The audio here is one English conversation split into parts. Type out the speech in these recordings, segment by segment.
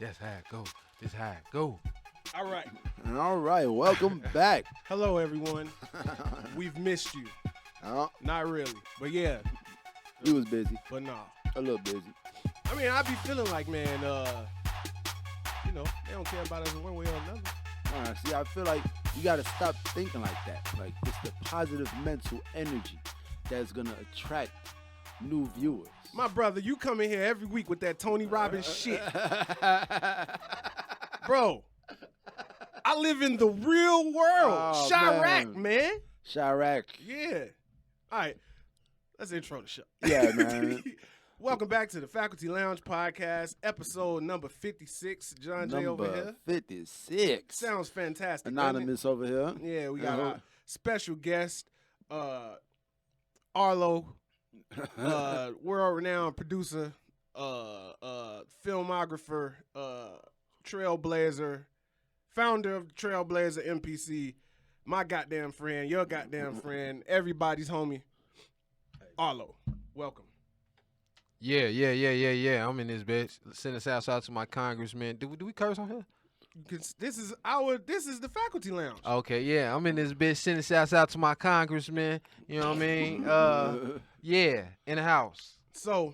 That's how it go. This how it go. All right. All right, welcome back. Hello, everyone. We've missed you. Not really, but yeah. You was busy, But nah. a little busy. I mean, I be feeling like, man, they don't care about us in one way or another. See, I feel like you got to stop thinking like that. Like, it's the positive mental energy that's going to attract new viewers. My brother, you come in here every week with that Tony Robbins shit. Bro, I live in the real world. Oh, Chirac, man. Chirac. Yeah. All right. Let's intro the show. Yeah, man. Welcome back to the Faculty Lounge Podcast, episode number 56. John J over here. Number 56. Sounds fantastic. Anonymous over here. Yeah, we got our special guest, Arlo, world-renowned producer, filmographer, Trailblazer, founder of Trailblazerz MPC, my goddamn friend, your goddamn friend, everybody's homie, Arlo. Welcome. Yeah. I'm in this bitch. Send a shout out to my congressman. Do we curse on here? This is the Faculty Lounge. Okay, yeah. I'm in this bitch. Sending shouts out to my congressman. You know what I mean? Yeah, in the house. So,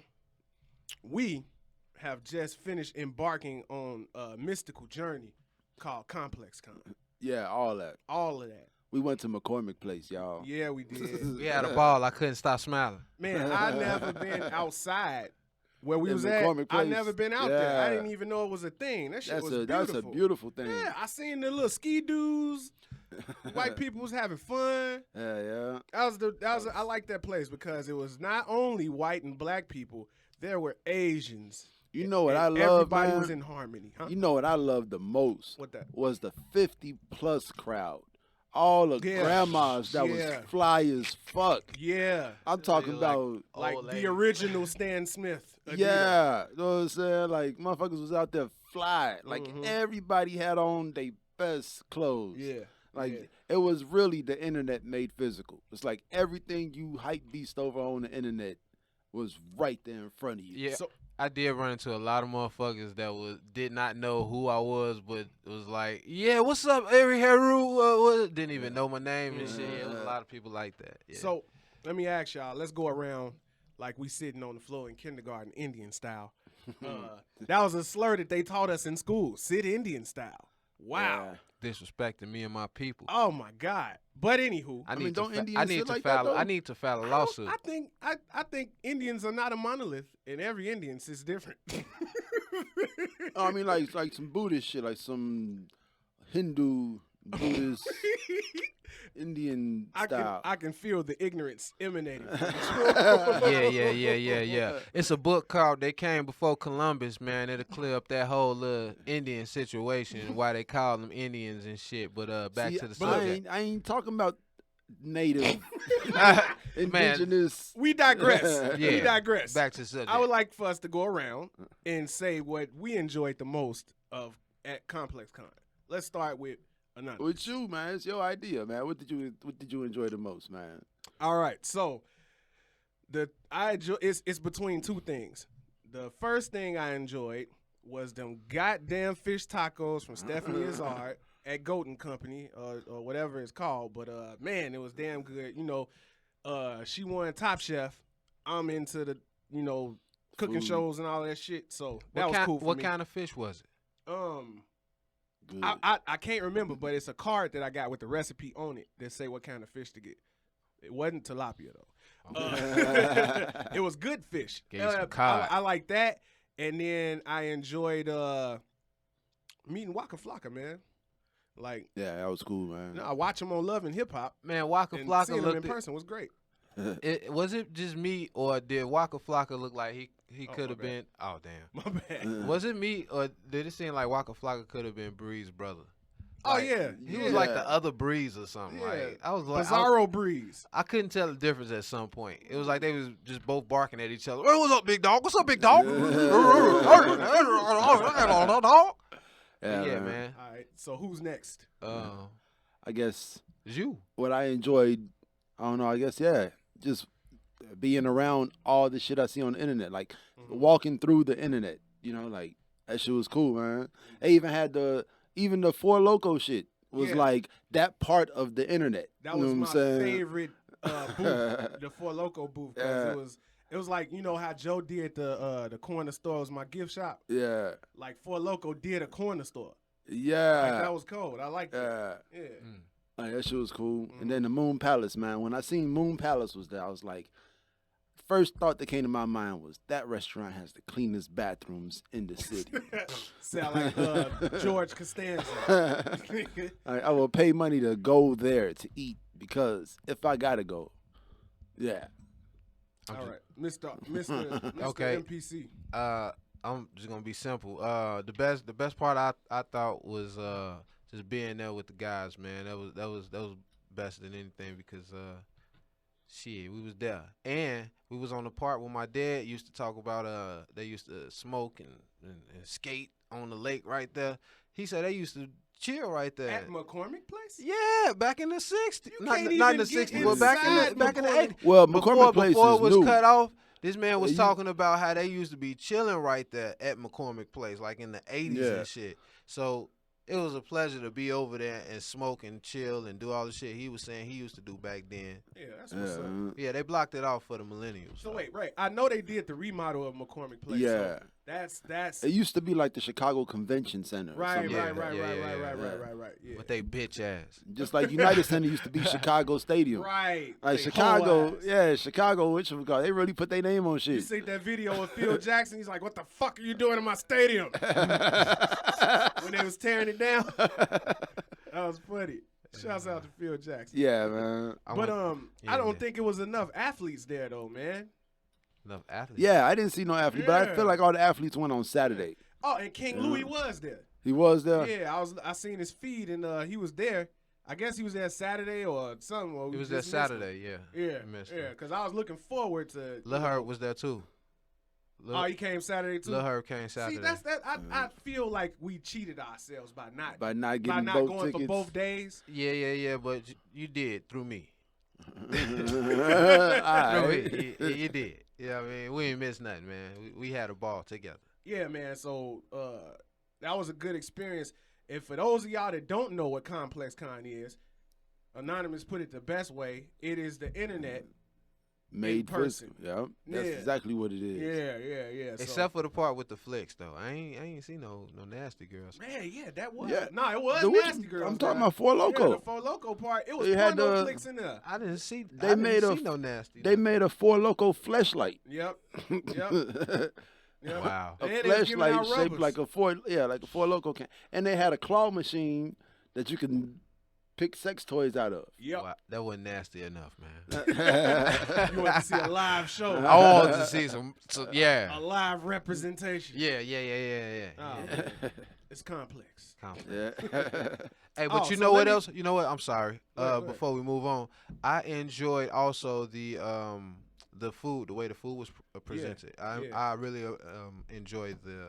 we have just finished embarking on a mystical journey called Complex Con. Yeah, all that. All of that. We went to McCormick Place, y'all. Yeah, we did. We had a ball. I couldn't stop smiling. Man, I never been outside where we In was at. McCormick I Place. never been out there. I Yeah. didn't even know it was a thing. That shit was beautiful. That's a beautiful thing. Yeah, I seen the little ski dudes. White people was having fun. Yeah. I like that place because it was not only white and black people. There were Asians. You know what and I love, everybody man? was in harmony. Huh? You know what I love the most? What that? Was the 50-plus crowd. All the Yeah. grandmas that Yeah. was fly as fuck. Yeah, I'm talking Like, about, like old the lady. original Stan Smith. Adidas. yeah. You know what I'm saying? Like, motherfuckers was out there fly. Like, Mhm. everybody had on their best clothes. Yeah. Like, yeah. it was really the internet made physical. It's like everything you hype beast over on the internet was right there in front of you. Yeah. So I did run into a lot of motherfuckers that did not know who I was, but it was like, yeah, what's up, Ari Heru? Didn't even know my name and shit. It was a lot of people like that. Yeah. So let me ask y'all. Let's go around like we sitting on the floor in kindergarten, Indian style. That was a slur that they taught us in school. Sit Indian style. Wow. Disrespecting me and my people. Oh my God. But anywho, I mean, need don't to. Indians I need sit to like that, file. though? I need to file a I lawsuit. think Indians are not a monolith, and every Indian is different. I mean, like some Buddhist shit, like some Hindu, Buddhist, Indian style. I can feel the ignorance emanating. Yeah. It's a book called "They Came Before Columbus." Man, it'll clear up that whole little Indian situation and why they call them Indians and shit. But back See, to the but subject. I ain't talking about native, Man, indigenous. We digress. Yeah. We digress. back to the subject. I would like for us to go around and say what we enjoyed the most of at Complex Con. Let's start with Anonymous. With you, man, it's your idea, man. What did you enjoy the most, man? All right, so it's between two things. The first thing I enjoyed was them goddamn fish tacos from Stephanie Izzard at Golden Company or whatever it's called. But man, it was damn good. You know, she won Top Chef. I'm into the cooking Food. shows and all that shit. So that what was cool for What me. kind of fish was it? Good. I can't remember, but it's a card that I got with the recipe on it that say what kind of fish to get. It wasn't tilapia though. It was good fish. Gave you some cod. I like that, and then I enjoyed meeting Waka Flocka, man. Like, Yeah, that was cool, man. I watch him on Love and Hip Hop, Man, Waka and Flocka seeing him in looked. person was great. Was it just me, or did Waka Flocka look like he Oh, could have my bad. been? Oh damn. My bad. Was it me, or did it seem like Waka Flocka could have been Bree's brother? Oh Like, yeah, He was like the Yeah. other Breeze or something. Yeah. Like I was like, Bizarro Breeze. I couldn't tell the difference at some point. It was like they was just both barking at each other. Hey, what's up, big dog? What's up, big dog? Yeah, man. All right, so who's next? I guess It's you. what I enjoyed, I don't know, I guess, yeah, just being around all the shit I see on the internet, like walking through the internet, you know, like That shit was cool, man. They even had even the Four Loko shit was Yeah. like that part of the internet. That You was know my what I'm saying? favorite booth, the Four Loko booth. 'Cause it was like, you know how Joe did the corner store was my gift shop. Yeah. Like Four Loko did a corner store. Yeah. Like that was cold. I like that. Yeah. Like, that shit was cool. And then the Moon Palace, man. When I seen Moon Palace was there, I was like, first thought that came to my mind was that restaurant has the cleanest bathrooms in the city. Sound like George Costanza. I will pay money to go there to eat because if I gotta go, yeah. All right, Mr. Okay. MPC. I'm just gonna be simple. The best part I thought was just being there with the guys, man. That was best than anything because shit, we was there and we was on the part where my dad used to talk about they used to smoke and skate on the lake right there. He said they used to chill right there. At McCormick Place? Yeah, back in the '60s. You Not can't in even the get '60s, but back inside in the McCormick. '80s. Well, McCormick Place before is it was new. cut off, this man was You- talking about how they used to be chilling right there at McCormick Place, like in the '80s Yeah. and shit. So it was a pleasure to be over there and smoke and chill and do all the shit he was saying he used to do back then. Yeah, that's what's up. Yeah, they blocked it off for the millennials. So wait, right. I know they did the remodel of McCormick Place. Yeah. So that's It used to be like the Chicago Convention Center. or right, something right, like that. right, Yeah, right, yeah, right, yeah. right. Yeah. But they bitch ass. Just like United Center used to be Chicago Stadium. Right. Like They Chicago, whole ass. yeah, Chicago, they really put their name on You shit. see that video of Phil Jackson? He's like, "What the fuck are you doing in my stadium?" When they was tearing it down. That was funny. Shouts out to Phil Jackson. Yeah, man. But yeah, I don't yeah. think it was enough athletes there though, man. Enough athletes. Yeah, I didn't see no athlete, but I Yeah. feel like all the athletes went on Saturday. Oh, and King Louis was there. He was there. Yeah, I seen his feed and he was there. I guess he was there Saturday or something. Or we It was just there missed him. Saturday, yeah. Yeah, We missed yeah. him. Because I was looking forward to. Lil Herb was there too. Oh, he came Saturday too. Lil Herb came Saturday. See, that's that. I feel like we cheated ourselves by not Getting not both going tickets. for both days. Yeah, but you did through me. All No, right. you did. Yeah, I mean, we ain't missed nothing, man. We had a ball together. Yeah, man. So that was a good experience. And for those of y'all that don't know what Complex Con is, Anonymous put it the best way. It is the internet. Made person. physical. Yeah, that's Yeah. exactly what it is. Yeah. So, Except for the part with the flicks, though. I ain't see no nasty girls. man, yeah, that was. Yeah. No, it was The which- Nasty Girls. I'm talking bro. about Four Yeah, Loko. the Four Loko part. It was They had porno the- flicks in there. I didn't see. They I didn't made see a- no nasty. They made a Four Loko fleshlight. Yep. Yep. Wow. A And they was giving out fleshlight shaped rubbers. like a Four Loko can, and they had a claw machine that you can pick sex toys out of. Yep. Wow, that wasn't nasty enough, man. You want to see a live show. I wanted to see some yeah. A live representation. Yeah. Oh, man. It's complex. Confident. Yeah. Hey, but Oh, you so know let what me- else? You know what? I'm sorry. Go ahead. Before we move on, I enjoyed also the food, the way the food was presented. yeah. I really enjoyed the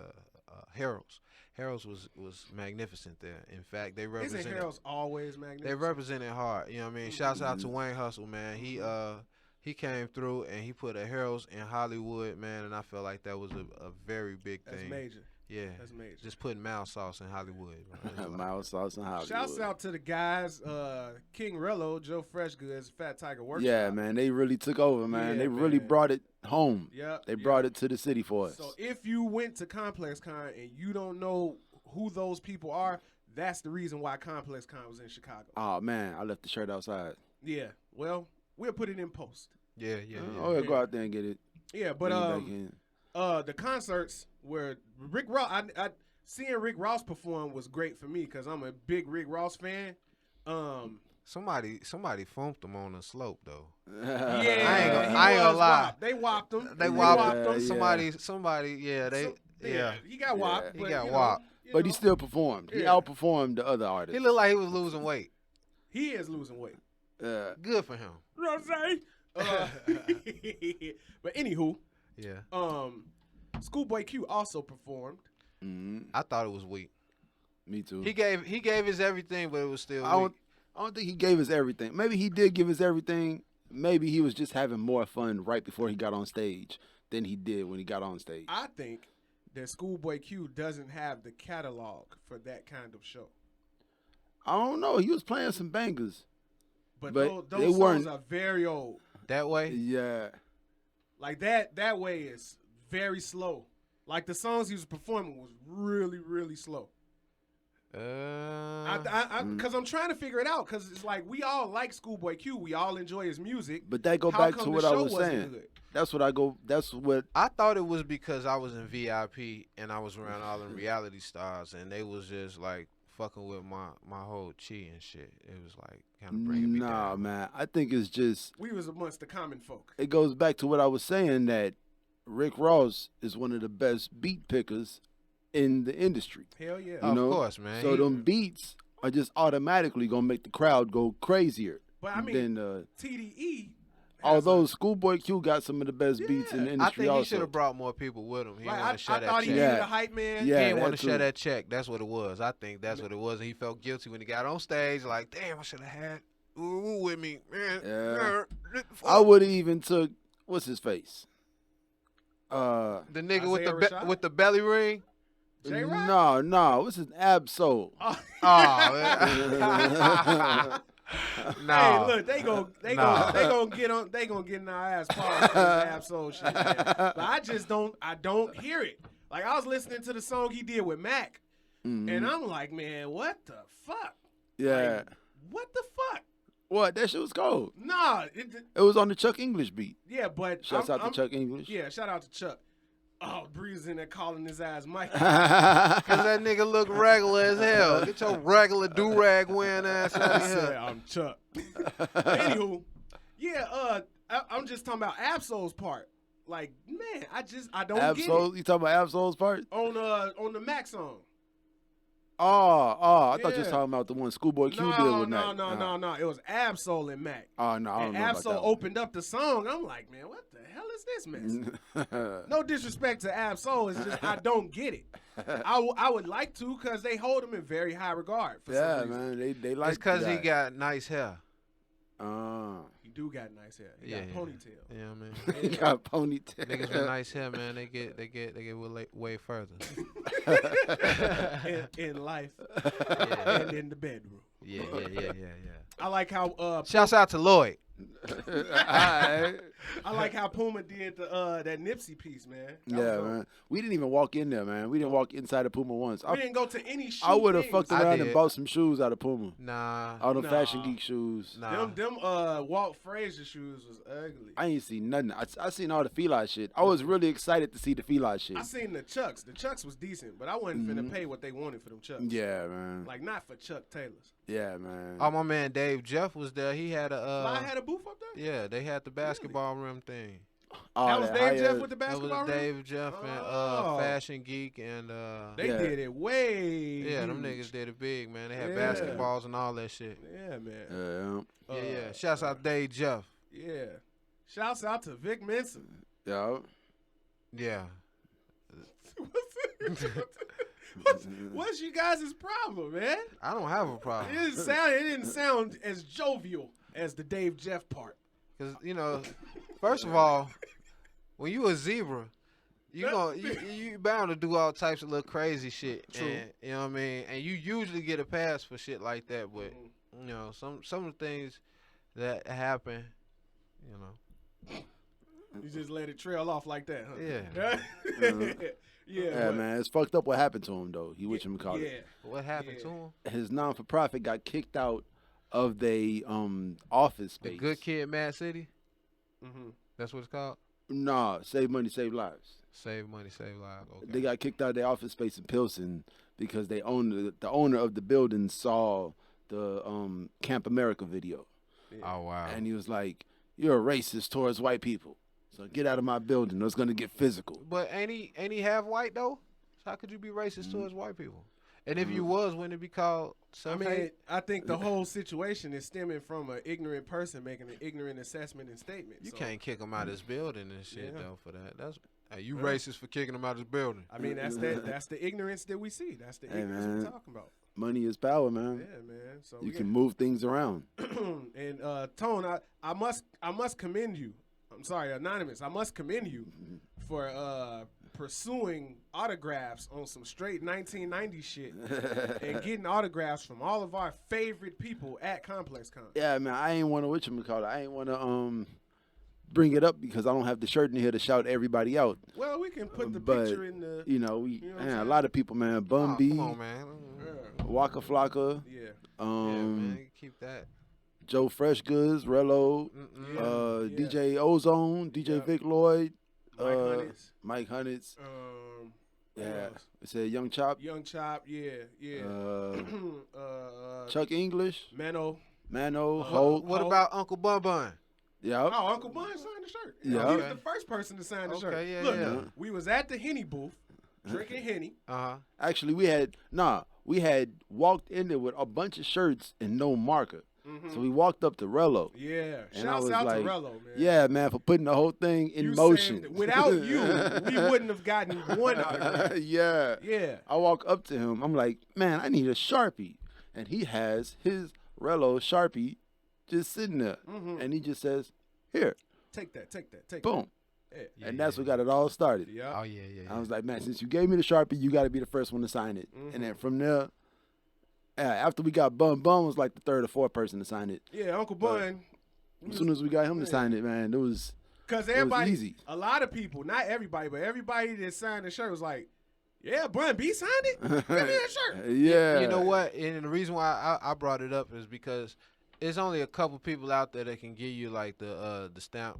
Harold's. Harold's was magnificent there. In fact, they Isn't represented. Harold's always They magnificent? represented hard. You know what I mean? Shouts out to Wayne Hustle, man. He came through and he put a Harold's in Hollywood, man, and I felt like that was a very big That's thing. major. Yeah. That's major. Just putting mild sauce in Hollywood. man. Mild sauce and Hollywood. Shouts out to the guys, King Rello, Joe Freshgoods, Fat Tiger Workshop. Yeah, man, they really took over, man. Yeah, they really man. brought it home. Yep. They brought it to the city for us. So if you went to Complex Con and you don't know who those people are, that's the reason why Complex Con was in Chicago. Oh man, I left the shirt outside. Yeah. Well, we'll put it in post. Yeah. Oh, yeah, go out there and get it. Yeah, Bring but it back in. the concerts where Rick Ross, I seeing Rick Ross perform was great for me because I'm a big Rick Ross fan. Somebody funked him on the slope though. Yeah, I he ain't gonna was lie. whopped. They whopped him. They Yeah, whopped yeah. him. Somebody, yeah, yeah. He got whopped. He but, got you whopped. you But he know, still performed. He Yeah. outperformed the other artists. He looked like he was losing weight. he is losing weight. Good for him. Rose. But anywho, Yeah. Schoolboy Q also performed. Mhm. I thought it was weak. Me too. He gave his everything, but it was still I weak. don't think he gave us everything. Maybe he did give us everything. Maybe he was just having more fun right before he got on stage than he did when he got on stage. I think that Schoolboy Q doesn't have the catalog for that kind of show. I don't know. He was playing some bangers. But But those they songs weren't- are very old. That way? Yeah. Like that way is very slow. Like the songs he was performing was really, really slow. Because I'm trying to figure it out. Because it's like we all like Schoolboy Q. We all enjoy his music. But that go How back come to the what I show was wasn't saying. good? That's what I thought it was because I was in VIP and I was around all them reality stars and they was just like fucking with my whole chi and shit. It was like kind of bringing me Nah, down. man. I think it's just We was amongst the common folk. it goes back to what I was saying that Rick Ross is one of the best beat pickers in the industry. Hell yeah. You know? Of course, man. So them beats are just automatically gonna make the crowd go crazier. But I mean, Then TDE. although Schoolboy Q got some of the best beats in the I industry think he also. should have brought more people with him. He didn't want I to share that thought he check. needed Yeah. a hype man. Yeah. He didn't want that to share too. that check. That's what it was. I think that's what it was. And he felt guilty when he got on stage. Like, damn, I should have had Ooh with me, man. Yeah. I would have even took what's his face? The nigga with Isaiah the Rashad? with the belly ring. J-Rock? No, what's his Absol? Oh. Oh, man. Hey, look, they Nah. gonna get in our ass part for this Absol shit. Man. But I don't hear it. Like I was listening to the song he did with Mac, and I'm like, man, what the fuck? Yeah. Like, what the fuck? What? That shit was cold. Nah, It was on the Chuck English beat. yeah, but Shouts out to Chuck English. Yeah, shout out to Chuck. Oh, Breeze in there calling his ass Mike. Cause that nigga look regular as hell. Get your regular do-rag wearing ass out I of said, here. I'm Chuck. Anywho, yeah, I'm just talking about Absol's part. Like, man, I don't get it. Absol, you talking about Absol's part? On the Mac song. Oh, I thought you was Yeah. talking about the one Schoolboy Q did No, with no, Mac. no. It was Absol and Mac. Oh, no, I don't And know about Absol that one. opened up the song. I'm like, man, what the hell is this mess? No disrespect to Absol, it's just I don't get it. I would like to because they hold him in very high regard. For Yeah, some reason. man, they like It's cause the he guy. got nice hair. He do got nice hair. He got a ponytail. Yeah, man. He got ponytail. Niggas with nice hair, man, they get way further. in life Yeah. and in the bedroom. Yeah. I like how Shouts out to Lloyd. Alright. I like how Puma did that Nipsey piece, man. That was Yeah, dope. man. We didn't even walk in there, man. We didn't walk inside of Puma once. We didn't go to any shoe I would have things. fucked I around did. and bought some shoes out of Puma. Nah. All them Nah. Fashion Geek shoes. Nah. Them Walt Frazier shoes was ugly. I ain't seen nothing. I seen all the Feli shit. I was really excited to see the Feli shit. I seen the Chucks. The Chucks was decent, but I wasn't finna pay what they wanted for them Chucks. Yeah, man. Like not for Chuck Taylors. Yeah, man. Oh, my man Dave Jeff was there. He had I a had a booth up there. yeah, they had the basketball rim thing. All That was Dave high Jeff ass- with the That basketball was rim? Dave Jeff and Oh. Fashion Geek and They Yeah. did it way. yeah, them huge. niggas did it big, man. They had Yeah. basketballs and all that shit. Yeah, man. Yeah, Yeah. Shouts out Dave Jeff. Yeah. Shouts out to Vic Mensa. yeah. Yeah. What's you guys' problem, man? I don't have a It problem. didn't sound as jovial as the Dave Jeff part. Cause first of all, when you a zebra, you bound to do all types of little crazy shit. True. And, you know what I mean? And you usually get a pass for shit like that, but some of the things that happen, You just let it trail off like that, huh? Yeah. Yeah, but- man. It's fucked up what happened to him, though. He whatchamacallit. Yeah. what happened Yeah. to him? His non-for-profit got kicked out of the office The space. Good Kid, Mad City. Mm-hmm. That's what it's called. Nah, Save Money, Save Lives. Save money, save lives. Okay. They got kicked out of their office space in Pilsen because the owner of the building saw the Camp America video. Oh wow. And he was like, "You're a racist towards white people. So get out of my building or it's gonna get physical." But ain't he half white though? So how could you be racist towards white people? And if you was, wouldn't it be called I self-hate? mean, I think the whole situation is stemming from an ignorant person making an ignorant assessment and statement. You So, can't kick him out of his building and shit Yeah. though for that. That's you racist for kicking him out of his building. I mean, that's the ignorance that we see. That's the Hey, ignorance man. we're talking about. Money is power, man. Yeah, man. So You can move things around. and Tone, I must commend you. I'm sorry, Anonymous. I must commend you for pursuing autographs on some straight 1990 shit and getting autographs from all of our favorite people at Complex Con. Yeah, man, I ain't want to I ain't want to bring it up because I don't have the shirt in here to shout everybody out. Well, we can put the But, picture in the. You know, a lot of people, man. Bun B, Come on, man. Waka Flocka, Yeah. Yeah, man. Keep that. Joe Fresh Goods, Rello, Yeah. DJ Ozone, DJ Yeah. Vic Lloyd, Mike Hunnits. Mike Hunnits. Who Yeah, else? it said Young Chop, Young Chop. Yeah. Chuck English, Mano. Hope. What about Uncle Bun Bun? Yeah, Oh, Uncle Bun signed the shirt. Yeah. He was the first person to sign the shirt. Okay, yeah, Look, yeah. we was at the Henny booth drinking Henny. actually we had walked in there with a bunch of shirts and no marker. So we walked up to Rello. Yeah. And I Shouts was out like, to Rello, man. Yeah, man, for putting the whole thing in You motion. saved- without you, we wouldn't have gotten one autograph. Yeah. Yeah. I walk up to him. I'm like, man, I need a Sharpie. And he has his Rello Sharpie just sitting there. And he just says, here, Take that. boom. that. And that's what got it all started. Yeah. Oh, yeah. I was like, man, since you gave me the Sharpie, you got to be the first one to sign it. And then from there, after we got Bun was like the third or fourth person to sign it. Yeah, Uncle Bun. As soon as we got him to sign it, man, it was Because everybody, easy. a lot of people, not everybody, but everybody that signed the shirt was like, yeah, Bun B signed it? Give me that shirt. yeah. You know what? And the reason why I brought it up is because there's only a couple people out there that can give you like the stamp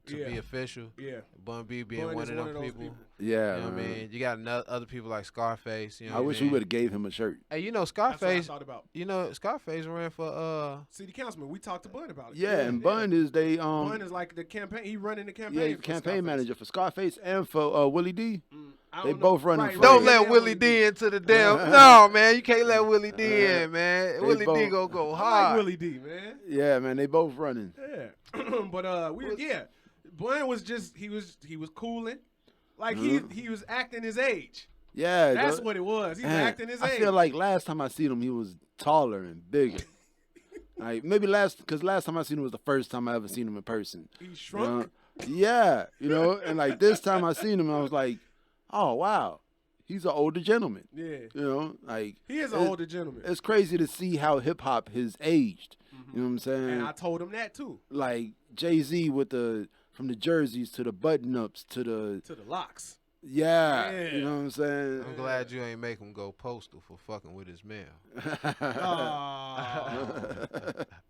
to be official. Yeah. Bun B being Bun one is of one them of those people. people. Yeah, You know what I man. mean? You got other people like Scarface. You know I what wish I we mean? would have gave him a shirt. Hey, you know That's what I Scarface. thought about. You know Scarface ran for City councilman, we talked to Bun about it. Yeah, and Bun is they Bun is like the campaign. He running the campaign. yeah, he's for campaign Scarface. manager for Scarface and for Willie D. I They don't know. both running for Don't it. let Yeah, Willie D into the damn. No, man, you can't let Willie D in, man. They Willie D both- gonna go I like hard. Willie D, man. Yeah, man, they both running. Yeah, but Bun was just he was cooling, like he was acting his age. Yeah, That's though- what it was. He's Man, acting his I age. feel like last time I seen him, he was taller and bigger. Like maybe last time I seen him was the first time I ever seen him in person. he You know? shrunk. Yeah, and like this time I seen him, I was like, oh wow, he's an older gentleman. Yeah, Like he is an older gentleman, It's crazy to see how hip hop has aged. You know what I'm saying? and I told him that too. Like Jay-Z from the jerseys to the button ups to the To the locks. yeah, Yeah. you know what I'm saying? I'm glad you ain't make him go postal for fucking with his mail.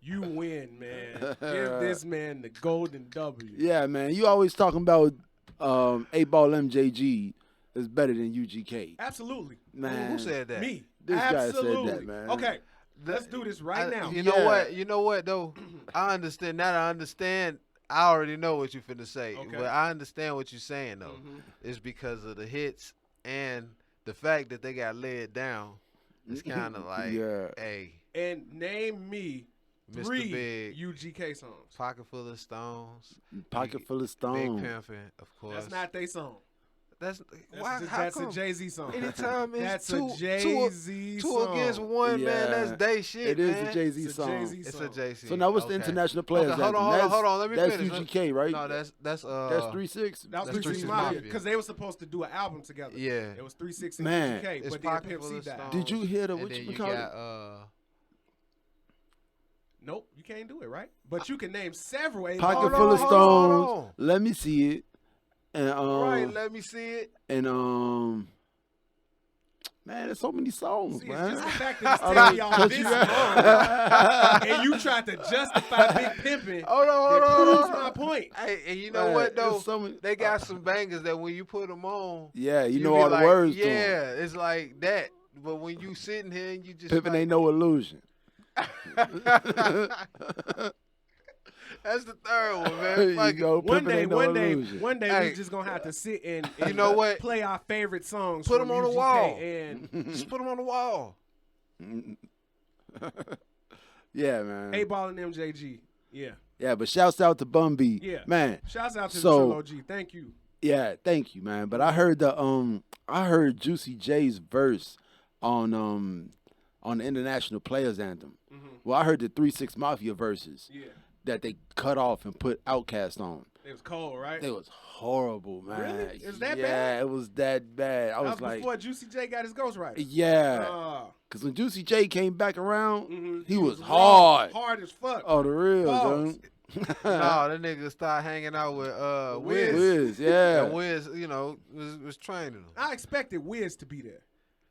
You win, man. Give this man the golden W. Yeah, man. You always talking about 8-Ball MJG is better than UGK. Absolutely. Man, Who said that? Me. This guy said Absolutely. that, man. Okay, let's do this right now. You know Yeah. what? You know what though? I understand. Now that I understand, I already know what you finna say. Okay. But I understand what you're saying though. It's because of the hits and the fact that they got laid down. It's kind of like, Yeah. hey, And name me Mr. 3 Big, UGK songs. Pocket Full of Stones, Pocket full of Big stone. Pimpin', of course. That's not their song. That's That's, why. a, How that's come? a Jay-Z song. Anytime it's That's a Jay-Z two song. against one, man. That's Yeah. they shit. It is man. a Jay-Z It's a song. Jay-Z It's song. a Jay-Z. So now what's the Okay. international players? Okay, hold on, anthem? hold on. Let me that's finish. UGK, right? No, that's that's 3-6. That was That's 3 6 3 Mafia Mafia. because they were supposed to do an album together. Yeah. It was 3 6 and Man. UGK, It's but then Pocket Pimp Full C of died. Stones. Did you hear the And what then you you call it? got Nope, you can't do it, right? But you can name several. Pocket Hold full on, of hold on, hold stones. on. Let me see it. And right. Let me see it. and man, there's so many songs, See, it's man. just the fact that it's I taking mean, y'all 'cause this you long, and you tried to justify Big Pimpin'. Hold on, That hold on, proves hold my on. point. Hey, and you know Man, what though? there's so many- They got some bangers that when you put them on, Yeah, you know be all the like, words to 'em. Yeah, it's like that. But when you sitting here and you just Pimpin' like, ain't no illusion. that's the third one, There man. you Fuck it. go. One Pimpin' day, ain't no illusion. one day, Hey. we just gonna have to sit and You know what? play our favorite songs. Put from 'em on the UGK wall. And Just put them on the wall. Yeah, man. 8-Ball and MJG. Yeah. Yeah, but shouts out to Bun B. Yeah. Man. Shouts out to So- the Trilogy. Thank you. Yeah, thank you, man. But I heard I heard Juicy J's verse on the International Players Anthem. Well, I heard the 3-6 Mafia verses. Yeah. that they cut off and put Outkast on. It was cold, right? It was horrible, man. Really? It was that bad? Yeah, it was that bad. I That was was like, before Juicy J got his ghostwriter. yeah. Because when Juicy J came back around, he was raw, hard. hard as fuck. Oh, the real, Pause. dude. No, that nigga started hanging out with Wiz. Wiz, yeah. And Wiz, you know, was training him. I expected Wiz to be there.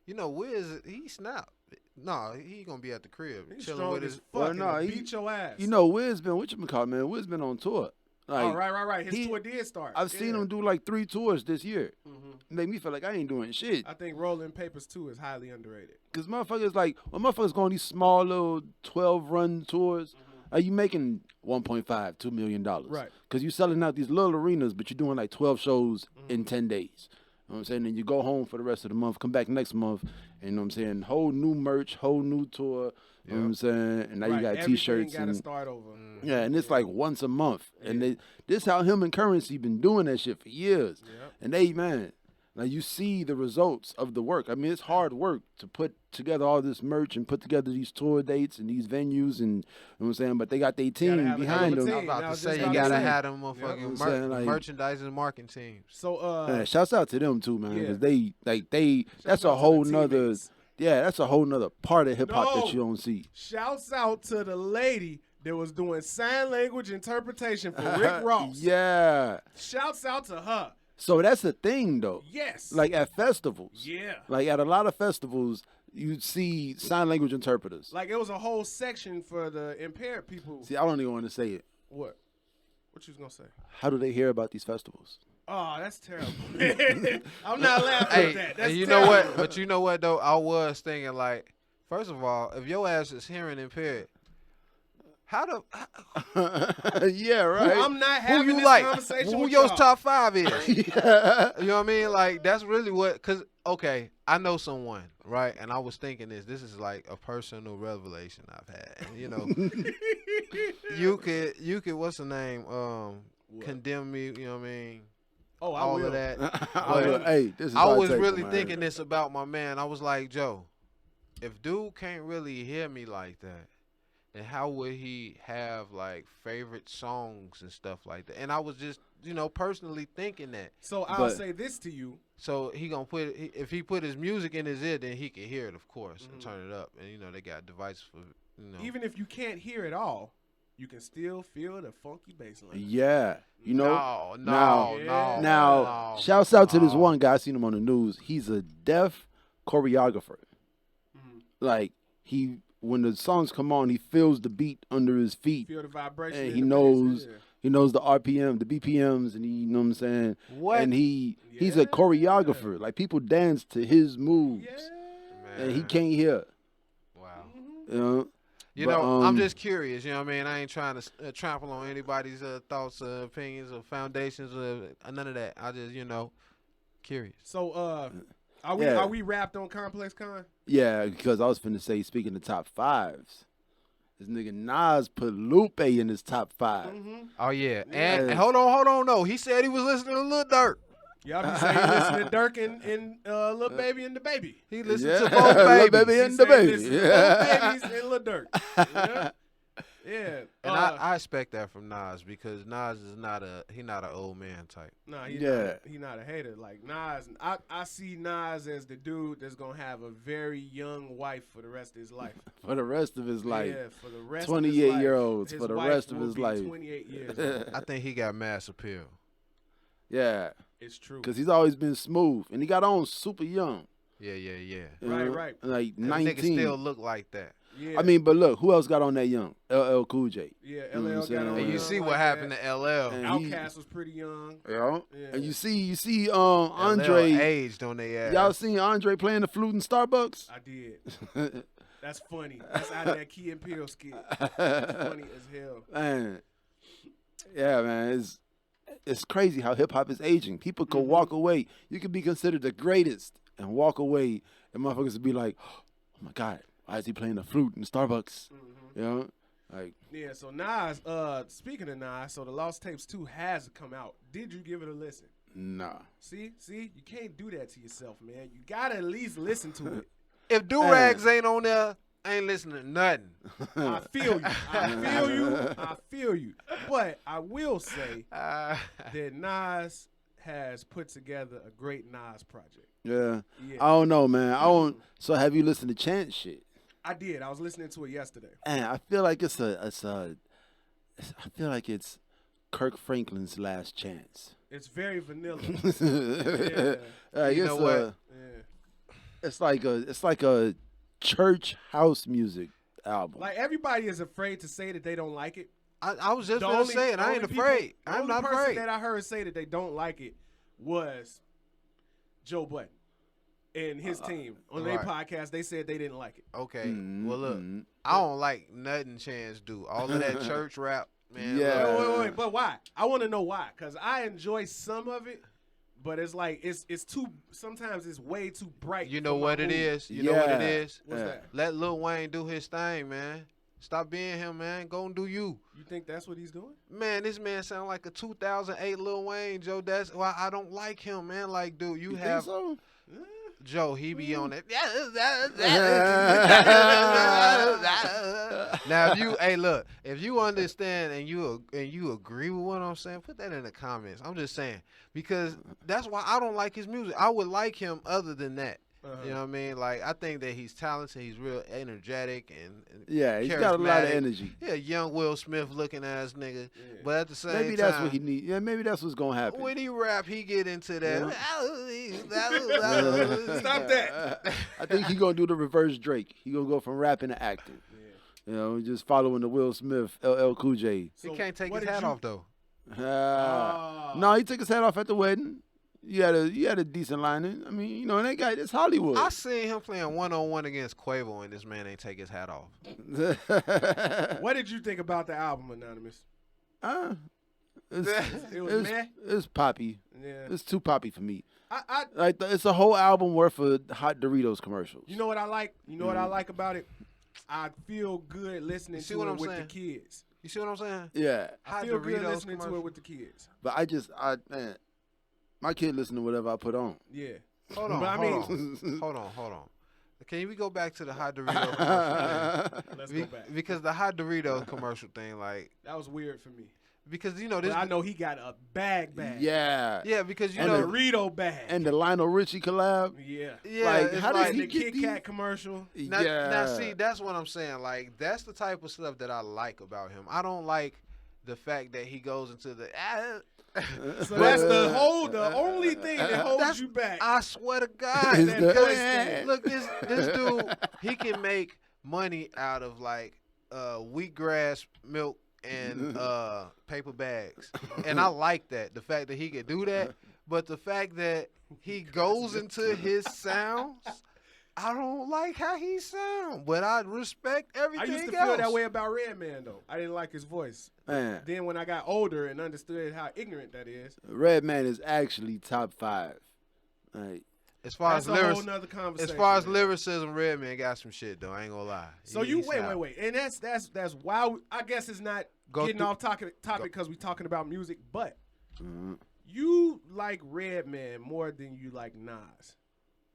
You know, Wiz, he snapped. No, he gonna be at the crib He's chilling strong with as his. fuck. Well, He beat your ass. You know, Wiz been, whatchamacallit, man? Wiz been on tour. Like, oh, right. His tour did start. I've seen him do like 3 tours this year. Mm-hmm. Make me feel like I ain't doing shit. I think Rolling Papers 2 is highly underrated. Because motherfuckers, like, when motherfuckers go on these small little 12-run tours, are you making $1.5, $2 million? Right. Because you're selling out these little arenas, but you're doing like 12 shows in 10 days. You know what I'm saying? And you go home for the rest of the month, come back next month, and you know what I'm saying? Whole new merch, whole new tour. You know what I'm saying? And now you got T-shirts. Got to and start over. yeah, and it's like once a month. And this how him and Currency been doing that shit for years. Yep. And they, man, now you see the results of the work. I mean, it's hard work to put together all this merch and put together these tour dates and these venues, and you know what I'm saying? But they got their team have a behind hell of a them. team. I'm about Now, to just say you about to gotta say. have them You know motherfucking what I'm saying? Like- merchandising and marketing teams. So, Man, shouts out to them too, man, because Yeah. that's out a to whole the nother, teammates. that's a whole nother part of hip hop No. that you don't see. shouts out to the lady that was doing sign language interpretation for Rick Ross. Yeah. Shouts out to her. So that's the thing, though. Yes. Like at festivals. Yeah. Like at a lot of festivals, you see sign language interpreters. Like it was a whole section for the impaired people. See, I don't even want to say it. What? What you was gonna say? How do they hear about these festivals? Oh, that's terrible. I'm not laughing Hey, at that. That's and you know terrible. what? But you know what though? I was thinking like, first of all, if your ass is hearing impaired, how the Yeah, right. I'm not who having you this like? conversation Who with your y'all. top 5 is? Yeah. You know what I mean? Like that's really what. Cause okay, I know someone, right? And I was thinking this is like a personal revelation I've had. And, you know, you could what's the name? Condemn me. You know what I mean? Oh, I All will. of that. Hey, this is I my was take, really man. thinking this about my man. I was like, Joe, if dude can't really hear me like that, then how would he have like favorite songs and stuff like that? And I was just, personally thinking that. So I'll But- say this to you. So he gonna if he put his music in his ear, then he can hear it, of course, and turn it up. And they got devices for Even if you can't hear it all, you can still feel the funky bass line. Yeah. You know? No. Now, shouts out to this one guy. I seen him on the news. He's a deaf choreographer. Like, when the songs come on, he feels the beat under his feet. Feel the vibration. And in he the knows bass, he knows the RPM, the BPMs, and you know what I'm saying? What? And he's Yeah. a choreographer. Like, people dance to his moves. Yeah. And he can't hear. Wow. You know? You But, know, I'm just curious. You know what I mean? I ain't trying to trample on anybody's thoughts, opinions, or foundations, or none of that. I just, curious. So, Yeah. are we wrapped on Complex Con? Yeah, because I was finna say, speaking of top 5s, this nigga Nas put Lupe in his top 5. Oh yeah, Yes. and hold on. No, he said he was listening to Lil Durk. Y'all be saying you listen to Dirk and Lil Baby and the Baby. He listened Yeah. to both Lil babies. Baby He and the say Baby. listen to Yeah. both babies and Lil Durk. Yeah. And I expect that from Nas because Nas is not an old man type. Nah, Yeah. he not a hater. Like Nas, I see Nas as the dude that's gonna have a very young wife for the rest of his life. For the rest of his life. Yeah, for the rest 28-year-olds of his life. for the His rest of wife his will be life. 28 years old. I think he got mass appeal. Yeah, It's true. because he's always been smooth. And he got on super young. Yeah. you Right, know? right. Like And the nigga 19. still look like that. Yeah. I mean, but look, who else got on that young? LL Cool J. yeah, you know what I'm LL got saying? on. And you young see like what happened that. to LL. And he- Outkast was pretty young. Yeah. Yeah. And you see LL Andre. aged on their ass. Y'all seen Andre playing the flute in Starbucks? I did. That's funny. That's out of that Key and Peele skit. That's funny as hell. Man. Yeah, man. It's crazy how hip hop is aging. People could walk away. You could be considered the greatest and walk away, and motherfuckers would be like, "Oh my God, why is he playing the flute in Starbucks?" You know, like Yeah, so Nas, speaking of Nas, so the Lost Tapes 2 has come out. Did you give it a listen? nah. See, you can't do that to yourself, man. You gotta at least listen to it. If do-rags ain't on there, I ain't listening to nothing. I feel you. I feel you. But I will say that Nas has put together a great Nas project. Yeah. Yeah. I don't know, man. I don't. So have you listened to Chance shit? I did. I was listening to it yesterday. Man, I feel like I feel like it's Kirk Franklin's last chance. It's very vanilla. You know what? It's like a church house music album. Like everybody is afraid to say that they don't like it. I was just going to say it. I ain't afraid. I'm not person afraid. that I heard say that they don't like it was Joe Budden and his team. On their podcast, they said they didn't like it. Okay. Well, look, I don't like nothing Chance do. All of that church rap, man. Yeah. Wait. But why? I want to know why. Because I enjoy some of it, but it's like, it's too, sometimes it's way too bright. You know what it is? You know what it is? What's that? Let Lil Wayne do his thing, man. Stop being him, man. Go and do you. You think that's what he's doing? Man, this man sound like a 2008 Lil Wayne, Joe. That's why I don't like him, man. Like, dude, you have think so? Joe. He be on it. Now, if you understand and you agree with what I'm saying, put that in the comments. I'm just saying because that's why I don't like his music. I would like him other than that. You know what I mean? Like, I think that he's talented. He's real energetic and yeah, he's got a lot of energy. Yeah, young Will Smith looking ass nigga. Yeah. But at the same maybe time, that's what he need. Yeah, maybe that's what's gonna happen. When he rap, he get into that. Stop that. I think he gonna do the reverse Drake. He gonna go from rapping to acting. Yeah. You know, just following the Will Smith, LL Cool J. So he can't take his hat off though. No, he took his hat off at the wedding. You had a decent line. I mean, you know, and that guy, it's Hollywood. I seen him playing 1-on-1 against Quavo, and this man ain't take his hat off. What did you think about the album, Anonymous? It's poppy. Yeah. It's too poppy for me. It's a whole album worth of hot Doritos commercials. You know what I like? You know what I like about it? I feel good listening to it with the kids. You see what I'm saying? Yeah. I feel good listening to it with the kids. But man, my kid listen to whatever I put on. Yeah. Hold on. Can we go back to the hot Dorito commercial? Let's go back. Because the hot Dorito commercial thing, like, that was weird for me. Because you know this. But I know he got a bag. Yeah. Yeah, because you and know the Dorito bag. And the Lionel Richie collab. Yeah. Yeah. Like, how does he the get Kit Kat commercial? Now, see, that's what I'm saying. Like, that's the type of stuff that I like about him. I don't like the fact that he goes into the. So that's the only thing that holds you back. I swear to God. Look, this dude, he can make money out of like wheatgrass milk and paper bags. And I like that. The fact that he can do that. But the fact that he goes into his sounds, I don't like how he sounds. But I respect everything else. I used to feel that way about Redman, though. I didn't like his voice. Man. Then when I got older and understood how ignorant that is. Redman is actually top 5. Like, as far as lyricism, Redman got some shit though. I ain't gonna lie. So wait, and that's why I guess it's not getting off topic because we talking about music, but you like Redman more than you like Nas.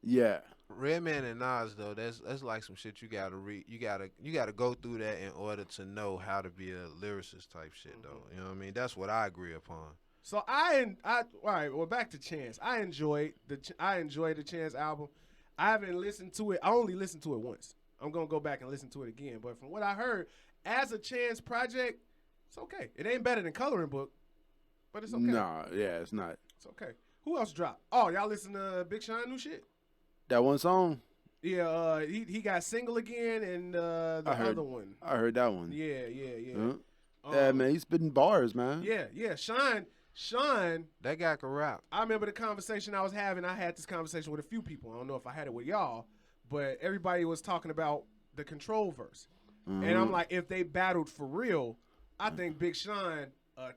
Yeah. Redman and Nas though, that's like some shit you gotta read. You gotta go through that in order to know how to be a lyricist type shit though. You know what I mean? That's what I agree upon. So all right. Well, back to Chance. I enjoyed the Chance album. I haven't listened to it. I only listened to it once. I'm gonna go back and listen to it again. But from what I heard, as a Chance project, it's okay. It ain't better than Coloring Book, but it's okay. Nah, yeah, it's not. It's okay. Who else dropped? Oh, y'all listen to Big Sean new shit? That one song? Yeah, he got Single Again and the other one. I heard that one. Yeah. Yeah, man, he's spitting bars, man. Yeah. Sean. That guy can rap. I remember the conversation I was having. I had this conversation with a few people. I don't know if I had it with y'all, but everybody was talking about the Control verse. And I'm like, if they battled for real, I think Big Sean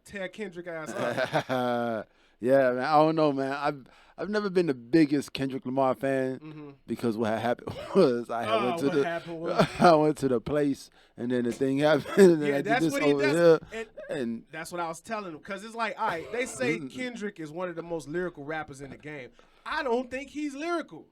tear Kendrick ass up. Yeah, man. I don't know, man. I've never been the biggest Kendrick Lamar fan because what had happened was I went to the place and then the thing happened and I did this over here. And that's what I was telling him because it's like, all right, they say Kendrick is one of the most lyrical rappers in the game. I don't think he's lyrical.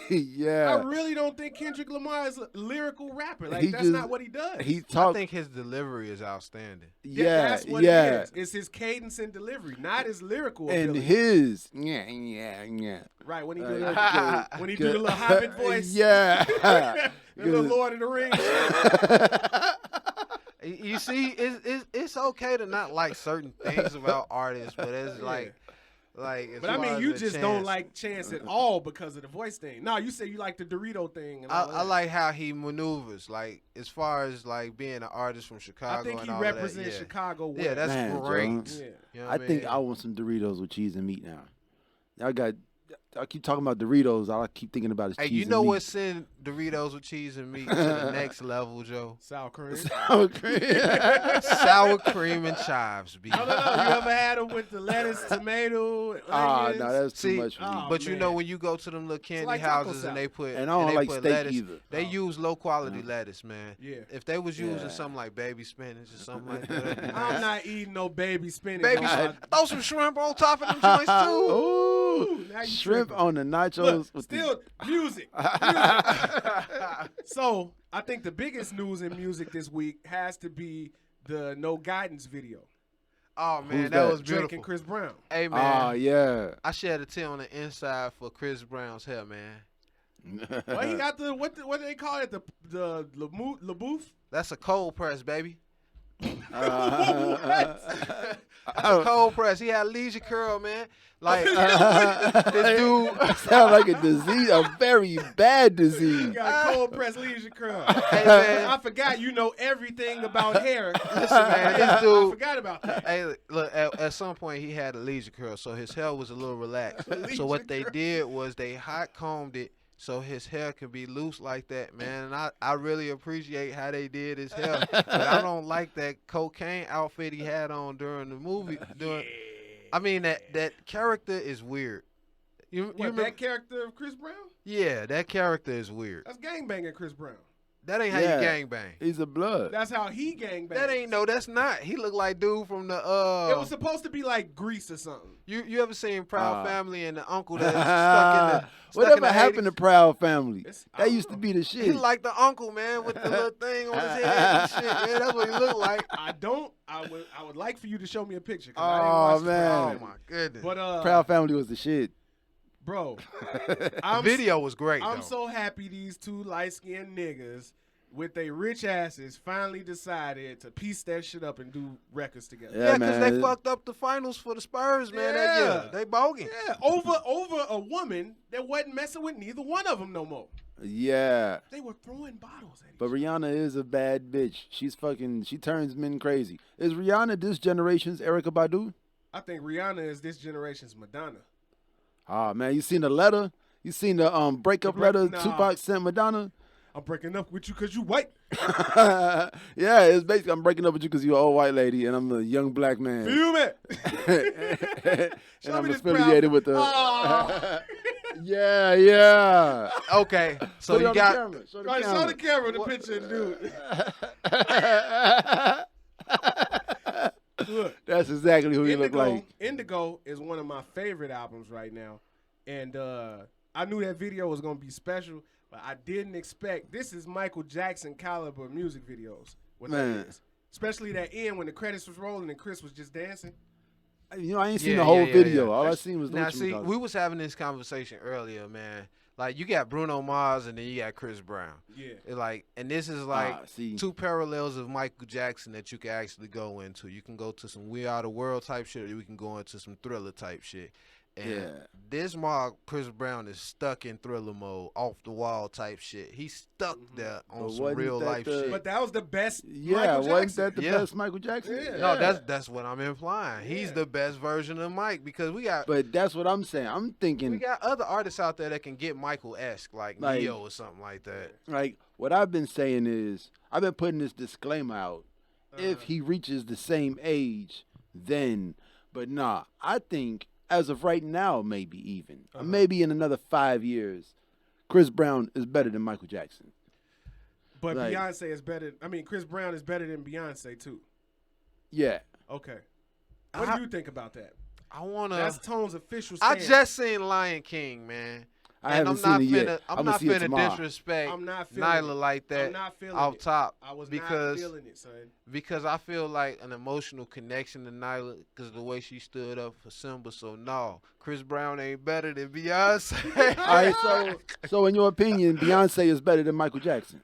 Yeah. I really don't think Kendrick Lamar is a lyrical rapper. Like He that's just- not what he does. He I talk. think his delivery is outstanding. That's what it is. It's his cadence and delivery, not his lyrical And ability. his yeah. Right when he do Like, the when he do the little Hobbit voice. Yeah. The little Lord of the Rings. You see, it's okay to not like certain things about artists, but it's like as But I far mean, as you the just Chance, don't like Chance at all because of the voice thing. No, you say you like the Dorito thing. And all I that. like how he maneuvers, like as far as like being an artist from Chicago. I think and he all represents of that. Chicago well. Yeah, that's Man, great. Jones. Yeah. You know I what think mean? I want some Doritos with cheese and meat now. I keep talking about Doritos. All I keep thinking about is Hey, cheese you know and what meat. send Doritos with cheese and meat to the next level, Joe? Sour cream. Sour cream. Sour cream and chives, B. No. You ever had them with the lettuce, tomato, and onions? No, that's too See, much for me. oh, But you man. know when you go to them little candy like taco houses salad. and they put And I don't they like put steak lettuce, either. they use low quality lettuce, man. Yeah. If they was using Yeah. something like baby spinach or something like that, that'd be I'm nice. not eating no baby spinach. Baby, on my- throw some shrimp on top of them joints too. Ooh, now you shrimp tripping. on the nachos. Look, with still music. So I think the biggest news in music this week has to be the No Guidance video. Oh man, Who's that that? was Drake beautiful. and Chris Brown. Hey man, Ah, yeah. I shed a tear on the inside for Chris Brown's hair, man. Well, he got the what do they call it? The LaBouffe? That's a cold press, baby. Uh, That's a cold press. He had leisure curl, man. Like this dude. sound like a disease, a very bad disease. He got cold press leisure curl. Hey man, I forgot you know everything about hair. listen, man. This I dude. forgot about that. Hey, look. At some point, he had a leisure curl, so his hair was a little relaxed. So what they did was they hot combed it so his hair could be loose like that, man. And I really appreciate how they did his hair, but I don't like that cocaine outfit he had on during the movie. I mean that character is weird. You What, remember? that character of Chris Brown? Yeah, that character is weird. That's gangbanging Chris Brown. That ain't how Yeah. you gangbang. He's a blood. That's how he gangbanged. That ain't that's not. He looked like dude from the It was supposed to be like Grease or something. You ever seen Proud Family and the uncle that's stuck in Whatever the happened 80s? to Proud Family? I That don't used to know. be the He shit. like the uncle, man, with the little thing on his head and shit, man. That's what he looked like. I would like for you to show me a picture. 'cause Oh, I didn't watch the man. Proud Oh Family. my goodness. But Proud Family was the shit. bro, the I'm video was great I'm though. so happy these two light skinned niggas with their rich asses finally decided to piece that shit up and do records together. Yeah, yeah, because they man. fucked up the finals for the Spurs, man, that year. Yeah. They bogan. Yeah, over a woman that wasn't messing with neither one of them no more. Yeah. They were throwing bottles at each But other. Rihanna is a bad bitch. She turns men crazy. Is Rihanna this generation's Erykah Badu? I think Rihanna is this generation's Madonna. Ah, man, you seen the letter? You seen the breakup letter Nah. Tupac sent Madonna? I'm breaking up with you because you white. Yeah, it's basically I'm breaking up with you because you're an old white lady and I'm a young black man. Feel me? And Show I'm me this affiliated proud- with the. Aw. Yeah. Okay, so Put it you on got the camera. Show the Right, show camera. the camera the picture, dude. Look, That's exactly who he look like. Indigo is one of my favorite albums right now, and I knew that video was gonna be special, but I didn't expect. This is Michael Jackson caliber music videos. What Man. that is, especially that end when the credits was rolling and Chris was just dancing. You know, I ain't seen Yeah, the whole yeah, video. yeah. All I seen was now. what you See, was we was having this conversation earlier, man. Like you got Bruno Mars and then you got Chris Brown. Yeah, It like, and this is like see. two parallels of Michael Jackson that you can actually go into. You can go to some We Are the World type shit, or you can go into some Thriller type shit. And Yeah. this mark, Chris Brown is stuck in Thriller mode, off the wall type shit. He's stuck there on But some wasn't real that life the- shit. but that was the best. Yeah, Michael wasn't Jackson. that the Yeah. best Michael Jackson? Yeah. No, that's what I'm implying. He's the best version of Mike because we got But that's what I'm saying. I'm we thinking, got other artists out there that can get Michael-esque, like Neo or something like that. like, what I've been saying is, I've been putting this disclaimer out. If he reaches the same age, then. But nah, I think as of right now, maybe even, or maybe in another 5 years, Chris Brown is better than Michael Jackson. But Like- Beyonce is better. I mean, Chris Brown is better than Beyonce too. Yeah. Okay. What do you think about that? I wanna. That's Tone's official I stance. just seen Lion King, man. I And haven't I'm not seen it finna, yet. I'm I'ma not see it finna tomorrow. I'm disrespect not feeling Nyla it. like that I'm not feeling off it. top I was because not feeling it, son. because I feel like an emotional connection to Nyla because the way she stood up for Simba. So no, Chris Brown ain't better than Beyonce. All right, so in your opinion, Beyonce is better than Michael Jackson?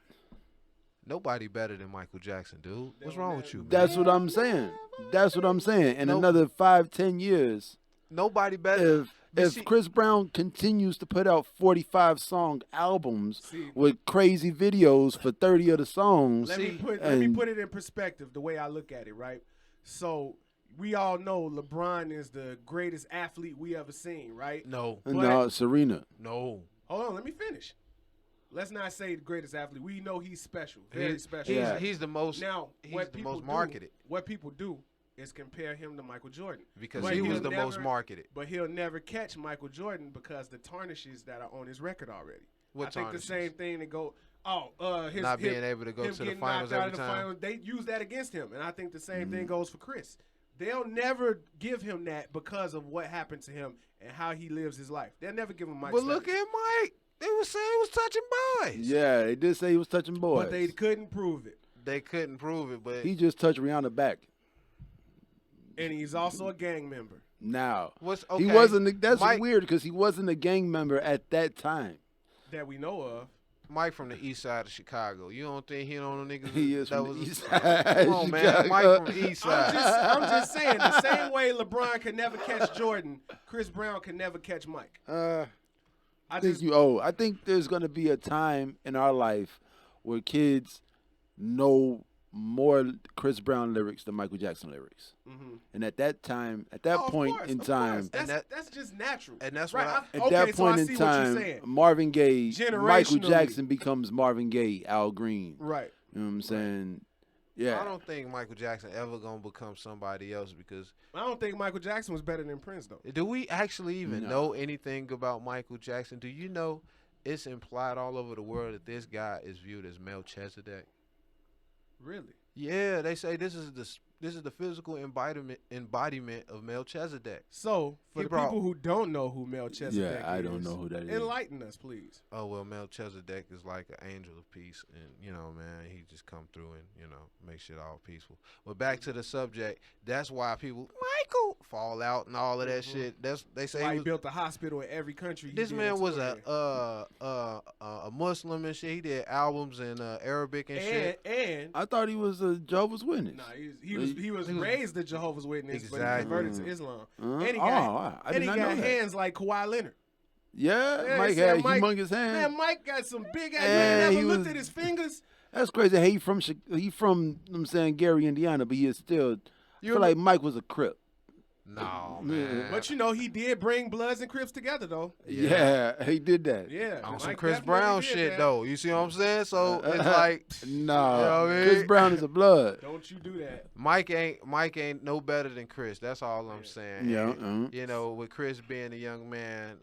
Nobody better than Michael Jackson, dude. What's wrong with you, man? That's what I'm saying. That's what I'm saying. In Nope. another 5-10 years, Nobody better. if Chris Brown continues to put out 45-song albums See, with crazy videos for 30 of the songs, let me put it in perspective the way I look at it, right? So we all know LeBron is the greatest athlete we ever seen, right? No, no, Serena. no. Hold on, let me finish. Let's not say the greatest athlete. We know he's special, very special. He's the most. Now, he's what the people most marketed what people do is compare him to Michael Jordan because But he was he'll the most never- marketed. but he'll never catch Michael Jordan because the tarnishes that are on his record already. What I think tarnishes? the same thing to go. His Not being able to go him to the getting finals knocked out every of the time. finals, they use that against him, and I think the same thing goes for Chris. They'll never give him that because of what happened to him and how he lives his life. They'll never give him Mike. But look at Mike. They was saying he was touching boys. Yeah, they did say he was touching boys. But they couldn't prove it. They couldn't prove it, but He just touched Rihanna back. And he's also a gang member. Now, what's okay? he wasn't. That's Mike, weird because he wasn't a gang member at that time. That we know of. Mike from the east side of Chicago. You don't think he don't know niggas? He is that from was the east side. Come on, man. Mike from the east side. I'm just saying, the same way LeBron could never catch Jordan, Chris Brown could never catch Mike. I think there's gonna be a time in our life where kids know more Chris Brown lyrics than Michael Jackson lyrics, and at that time, at that point in time, that's just natural. And that's right. what at that point in time, Marvin Gaye, Michael Jackson becomes Marvin Gaye, Al Green. Right. You know what I'm saying? Yeah. I don't think Michael Jackson ever gonna become somebody else because I don't think Michael Jackson was better than Prince though. do we actually even know anything about Michael Jackson? Do you know it's implied all over the world that this guy is viewed as Melchizedek? Really? Yeah, they say this is the physical embodiment of Melchizedek. So, for people who don't know who Melchizedek is, I don't know who that is. Enlighten us, please. Oh, well, Melchizedek is like an angel of peace. And, you know, man, he just come through and, you know, make shit all peaceful. But back to the subject, that's why people, Michael, fall out and all of that shit. They say why he built a hospital in every country. This man was a Muslim and shit. He did albums in Arabic and shit. And I thought he was a Jehovah's Witness. Nah, he was raised a Jehovah's Witness, but he converted to Islam. And he got hands like Kawhi Leonard. Yeah, Mike had humongous hands. Man, Mike got some big ass. Man, never looked at his fingers. That's crazy. Hey, he from I'm saying Gary, Indiana, but he is still. I feel like Mike was a Crip. No, man. But you know, he did bring Bloods and Crips together, though. Yeah, he did that. Yeah. On some Chris Brown shit, though. You see what I'm saying? So it's like, no, you know what I mean? Chris Brown is a Blood. Don't you do that. Mike ain't no better than Chris. That's all I'm saying. Yeah. And, you know, with Chris being a young man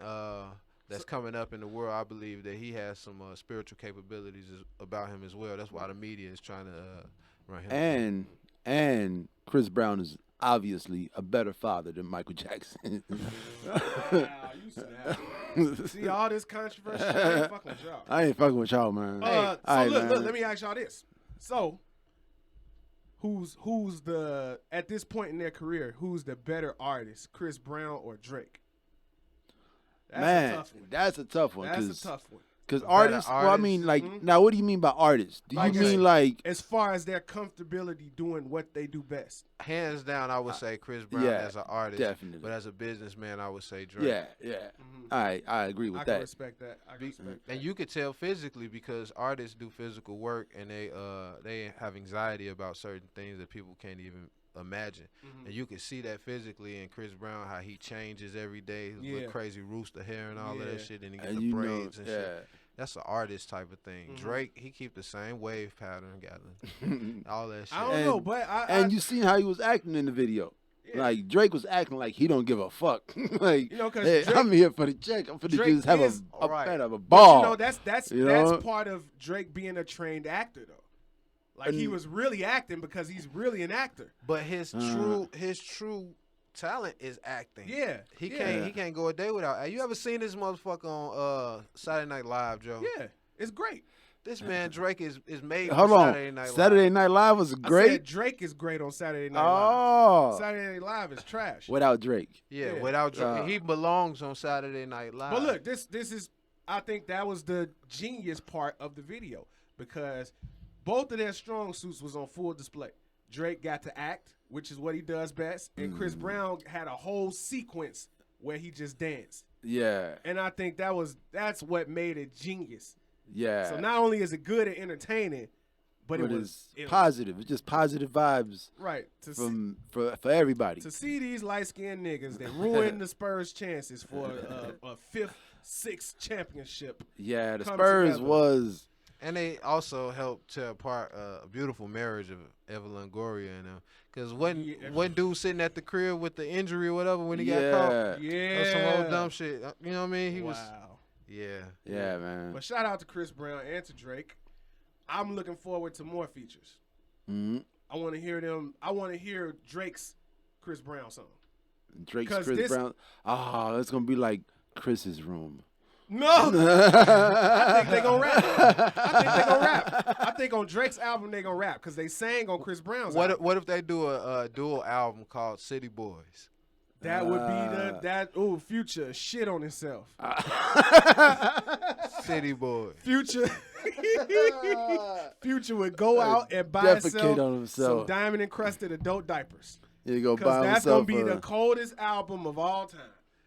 that's coming up in the world, I believe that he has some spiritual capabilities about him as well. That's why the media is trying to run him. And Chris Brown is obviously a better father than Michael Jackson. Wow, you snap. See all this controversy? I ain't fucking with y'all. I ain't fucking with y'all, man. Look, let me ask y'all this. So, who's the at this point in their career, who's the better artist, Chris Brown or Drake? That's a tough one. That's a tough one. Because artists, well, I mean, like, now what do you mean by artists? Do you mean like as far as their comfortability doing what they do best? Hands down, I would say Chris Brown as an artist. Definitely. But as a businessman, I would say Drake. Yeah. All right, I agree with that. I can respect that. And you could tell physically because artists do physical work and they have anxiety about certain things that people can't even imagine. And you can see that physically in Chris Brown, how he changes every day, his little crazy rooster hair and all of that shit, and he get the braids and shit. That's an artist type of thing. Drake, he keep the same wave pattern, got all that shit. I don't know, but and you seen how he was acting in the video. Yeah. Like Drake was acting like he don't give a fuck. Like, you know, hey, I'm here for the check. I'm for the just have a ball. But, you know, that's part of Drake being a trained actor though. Like he was really acting because he's really an actor. But his true talent is acting. Yeah, He yeah. can't go a day without. You ever seen this motherfucker on Saturday Night Live, Joe? Yeah, it's great. This man Drake is made Hold for on. Saturday Night Live. Saturday Night Live was I said great. Drake is great on Saturday Night Oh. Live. Saturday Night Live is trash. Without Drake. Yeah, Yeah. without Drake, he belongs on Saturday Night Live. But look, this is, I think that was the genius part of the video because both of their strong suits was on full display. Drake got to act, which is what he does best, and Chris Brown had a whole sequence where he just danced. Yeah. And I think that's what made it genius. Yeah. So not only is it good and entertaining, but it was positive. It's just positive vibes right for everybody. to see these light skinned niggas that ruin the Spurs' chances for a fifth, sixth championship. Yeah, the come Spurs together. was. And they also helped tear apart a beautiful marriage of Evelyn Goria and them. Because one dude sitting at the crib with the injury or whatever when he got caught. Yeah. Or some old dumb shit. You know what I mean? He was. Yeah. Yeah, man. But shout out to Chris Brown and to Drake. I'm looking forward to more features. Mhm. I want to hear them. I want to hear Drake's Chris Brown song. Drake's 'Cause Chris this- Brown. It's gonna be like Chris's room. No, I think they gonna rap. I think on Drake's album they gonna rap because they sang on Chris Brown's album. What if they do a dual album called City Boys? That would be Future shit on himself. City Boys. Future would go out and buy Defecate himself on himself. some diamond encrusted adult diapers. He go Because buy that's gonna himself be the coldest album of all time.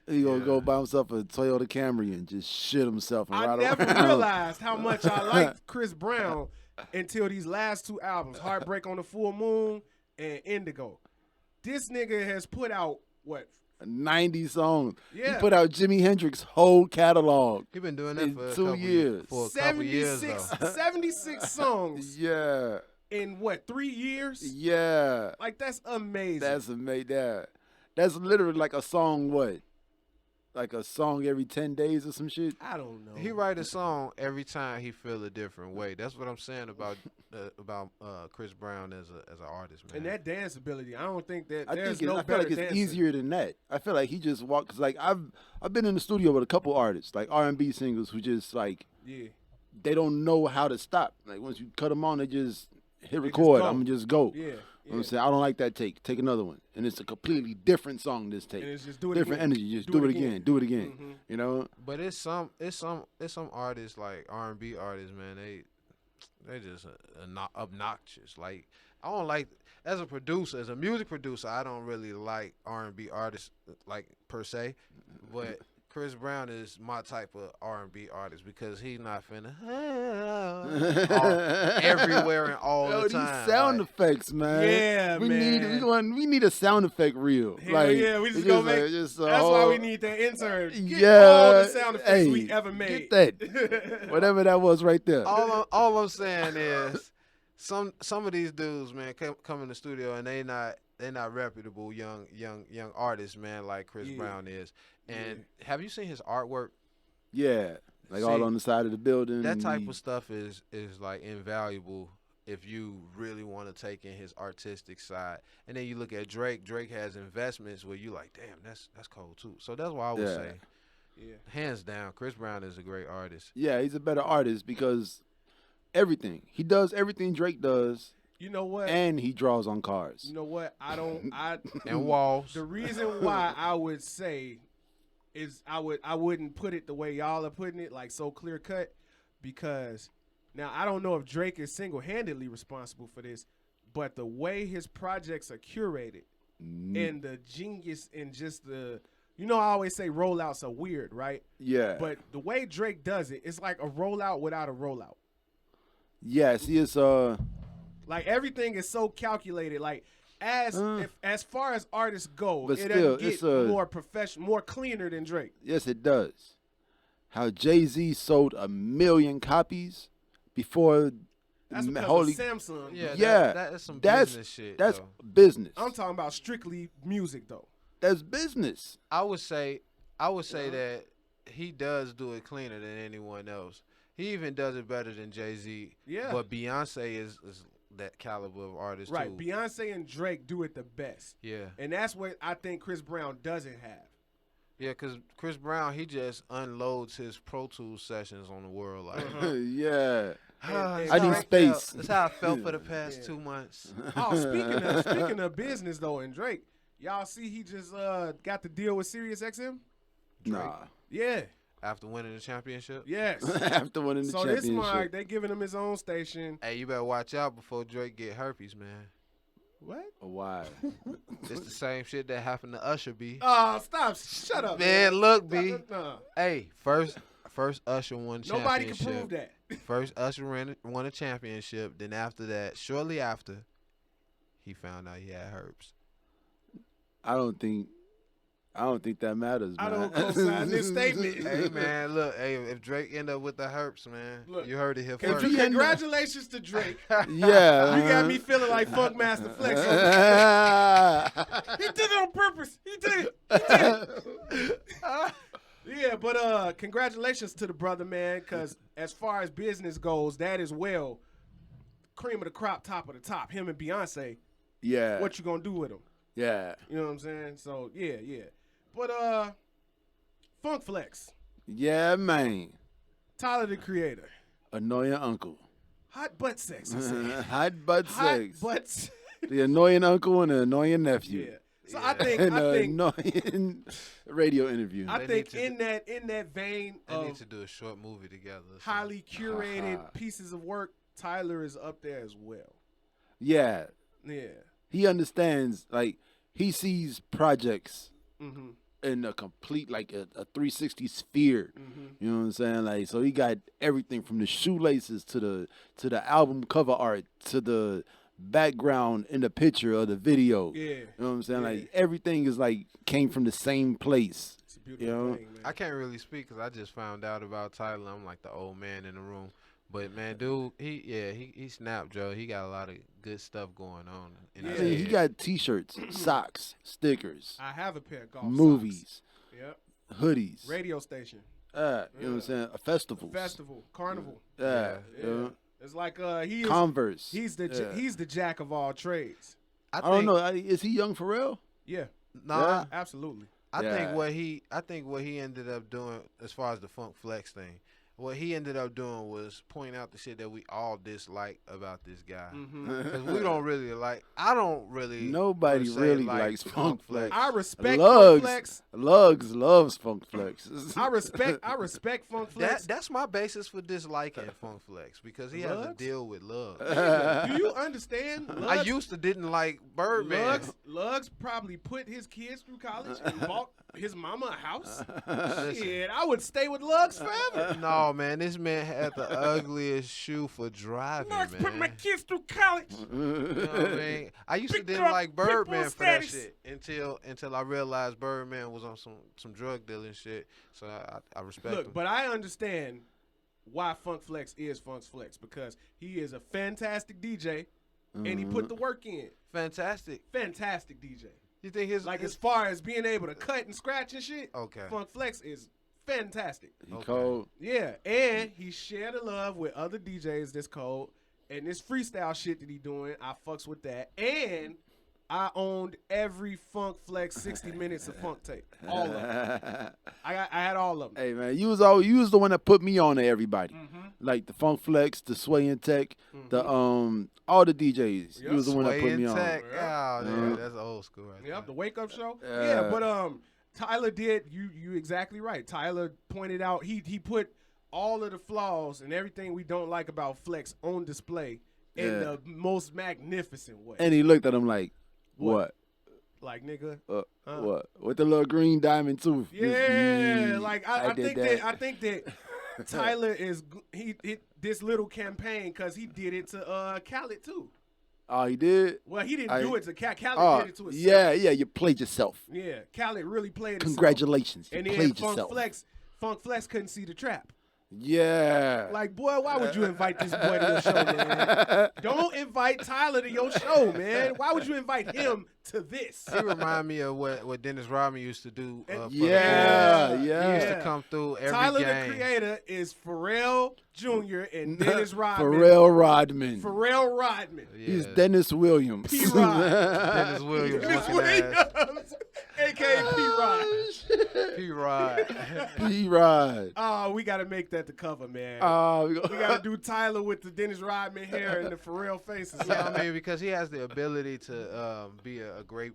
He gonna go buy himself a Toyota Camry and just shit himself and I ride never around. realized how much I liked Chris Brown until these last two albums, Heartbreak on the Full Moon and Indigo. This nigga has put out, what? 90 songs. Yeah. He put out Jimi Hendrix's whole catalog. He been doing that In for a 2 couple years. For a couple years, 76 songs Yeah. in, what, 3 years? Yeah. Like, that's amazing. That's amazing. That's literally like a song, what? Like a song every 10 days or some shit? I don't know. He write a song every time he feel a different way. That's what I'm saying about Chris Brown as an artist, man. And that dance ability, I don't think that I there's feel no like better it's dancer. easier than that. I feel like he just walked. Cause like I've been in the studio with a couple artists, like R&B singers, who just like Yeah. they don't know how to stop. Like once you cut them on, they just hit just record. go. I'm gonna just go. Yeah. You know what I'm saying? I don't like that take. Take another one, and it's a completely different song. This take, And it's just do it different again. energy. Just do it again. Do it again. Mhm. You know? But it's some artists like R&B artists, man. They just obnoxious. Like I don't like as a producer, as a music producer, I don't really like R&B artists like per se, but Chris Brown is my type of R&B artist because he's not finna everywhere and all the time. These sound like, effects, man. Yeah, we man. We need a sound effect reel. Hell like, yeah, we just it's gonna like, make. just a That's why whole- we need that intern. Get Yeah, all the sound effects hey, we ever made. Get that. Whatever that was right there. all I'm saying is some of these dudes, man, come in the studio and they're not reputable young artists, man, like Chris Yeah. Brown is. And have you seen his artwork? Yeah, like See, all on the side of the building. That type of stuff is like invaluable if you really want to take in his artistic side. And then you look at Drake. Drake has investments where you like, damn, that's cold too. So that's why I would say, hands down, Chris Brown is a great artist. Yeah, he's a better artist because he does everything Drake does, You know what? and he draws on cars. You know what? And walls. The reason why I would say is I wouldn't put it the way y'all are putting it, like so clear cut, because now I don't know if Drake is single-handedly responsible for this, but the way his projects are curated and the genius and just the, you know, I always say rollouts are weird, right? Yeah, But the way Drake does it, it's like a rollout without a rollout. yeah. See, it's Like everything is so calculated. Like as far as artists go, But it still, doesn't it's get more professional, more cleaner than Drake. yes, it does. How Jay-Z sold 1 million copies before That's because holy. of Samsung. Yeah, that's some that's business shit. that's though. business. I'm talking about strictly music though. That's business. I would say that he does do it cleaner than anyone else. He even does it better than Jay-Z. Yeah. But Beyonce is that caliber of artist Right. too. Beyonce and Drake do it the best. Yeah. And that's what I think Chris Brown doesn't have. Yeah, because Chris Brown, he just unloads his Pro Tools sessions on the world. Like, Yeah. And I need Drake- space. That's how I felt for the past Yeah. 2 months. Oh, speaking of business though, and Drake, y'all see he just got the deal with Sirius XM? Nah. Yeah. After winning the championship. Yes. After winning the So this championship. mark, they giving him his own station. Hey, you better watch out before Drake get herpes, man. What? Why? It's the same shit that happened to Usher, B. Oh, stop! Shut up, Man, look, B. Nah. Hey, first Usher won Nobody can championship. prove that. First Usher won a championship. Then after that, shortly after, he found out he had herpes. I don't think that matters, man. I don't co-sign this statement. Hey, man, look. Hey, if Drake end up with the herpes, man, Look, you heard it here if first. he end up- Congratulations to Drake. Yeah. You got me feeling like Funkmaster Flex. He did it on purpose. He did it. Yeah, but congratulations to the brother, man, because as far as business goes, that is well cream of the crop, top of the top. Him and Beyonce, Yeah. what you gonna do with him? Yeah. You know what I'm saying? So, yeah. But Funk Flex, Yeah, man. Tyler, the Creator. Annoying uncle. Hot butt sex, I said. Hot butt Hot sex. butt sex. The annoying uncle and the annoying nephew. Yeah. So Yeah. And I the think annoying radio interview. I They think need to in that vein They need of to do a short movie together. or something. highly curated pieces of work, Tyler is up there as well. Yeah. Yeah. He understands, like, he sees projects Mm-hmm. in a complete, like, a 360 sphere. Mm-hmm. You know what I'm saying? Like, so he got everything from the shoelaces to the album cover art to the background in the picture of the video. Yeah. You know what I'm saying? Yeah. Like, everything is, like, came from the same place. It's a beautiful You know? thing, man. I can't really speak because I just found out about Tyler. I'm like the old man in the room. But man, dude, he snapped, Joe. He got a lot of good stuff going on. In I his mean, he head. got T-shirts, socks, stickers, I have a pair of golf movies, socks. Yep. hoodies. Radio station. You know what I'm saying? A festival. Festival. Carnival. Yeah. Yeah. You know? It's like he is Converse. he's the Yeah. he's the jack of all trades. I don't know. Is he young for real? Yeah. Nah, Absolutely. I Yeah. think what he ended up doing as far as the Funk Flex thing, what he ended up doing was point out the shit that we all dislike about this guy. Mm-hmm. Because we don't really like. I don't really. Nobody per se really like likes Funk Flex. I respect Lugs, Funk Flex. Lugs loves Funk Flex. I respect Funk Flex. That's my basis for disliking Funk Flex because he has to Lugs? deal with love. Do you understand? I used to didn't like Birdman. Lugs probably put his kids through college and bought his mama a house. Listen. Shit, I would stay with Lugs forever. No, man, this man had the ugliest shoe for driving, Lugs man. put my kids through college. You know what I mean? I used to Picked didn't up like pitbull Birdman for that status. shit until I realized Birdman was on some drug dealing shit. So I respect Look, him. but I understand why Funk Flex is Funk Flex because he is a fantastic DJ and he put the work in. Fantastic. Fantastic DJ. You think his Like as far as being able to cut and scratch and shit, okay? Funk Flex is fantastic. He Okay. cold. Yeah, and he shared the love with other DJs this cold. And this freestyle shit that he doing, I fucks with that. And I owned every Funk Flex 60 minutes of funk tape. All of them. I had all of them. Hey man, you was the one that put me on to everybody. Mm-hmm. Like the Funk Flex, the Sway and Tech, the all the DJs. Yep. You was the one that Sway put and me on. Tech. Yeah. Oh, yeah, that's old school right Yep, the there. Wake Up Show. Yeah. Yeah, but Tyler did you exactly right. Tyler pointed out he put all of the flaws and everything we don't like about Flex on display in Yeah. the most magnificent way. And he looked at him like, what? Like nigga. What? With the little green diamond tooth. Yeah, like I did think that Tyler is he this little campaign because he did it to Khaled too. Oh, he did? Well, he didn't do it to Khaled. Khaled Oh, did it to himself. yeah, you played yourself. Yeah, Khaled really played it. Congratulations. You And then played yourself. Funk Flex couldn't see the trap. Yeah. Like, boy, why would you invite this boy to your show, man? Don't invite Tyler to your show, man. Why would you invite him to this? He remind me of what Dennis Rodman used to do. For Yeah, He yeah. used to come through every Tyler, game. the creator, is Pharrell Jr. and Dennis Rodman. Pharrell Rodman. Pharrell Rodman. Yeah. He's Dennis Williams. P-Rod. Dennis Williams. Dennis looking ass. Williams, a.k.a. P-Rod. P-Rod. P-Rod. Oh, we got to make that the cover, man. We got to do Tyler with the Dennis Rodman hair and the Pharrell faces. Yeah, I mean, because he has the ability to be a great,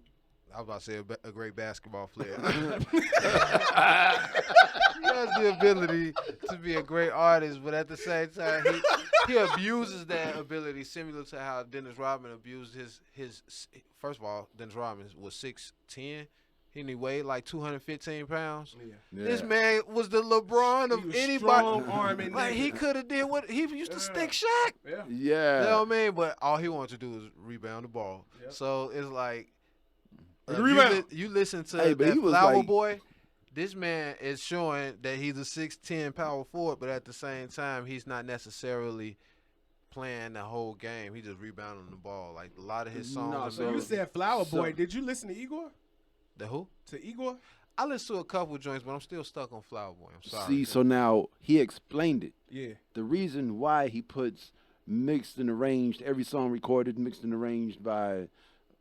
I was about to say a great basketball player. He has the ability to be a great artist, but at the same time, he abuses that ability similar to how Dennis Rodman abused his. First of all, Dennis Rodman was 6'10". He weighed like 215 pounds. Yeah. This man was the LeBron He of was anybody. strong-arming Like nigga. he could have did what he used to stick Shaq. Yeah. Yeah. You know what I mean? But all he wanted to do was rebound the ball. Yep. So it's like Rebound. you listen to Hey, but he that was Flower like- Boy. This man is showing that he's a 6'10" power forward, but at the same time, he's not necessarily playing the whole game. He just rebounding the ball. Like a lot of his songs. No, are So So- you said Flower Boy. so- Did you listen to Igor? the who? To Igor? I listened to a couple joints, but I'm still stuck on Flower Boy. I'm sorry. See, so now he explained it. Yeah. The reason why he puts mixed and arranged, every song recorded, mixed and arranged by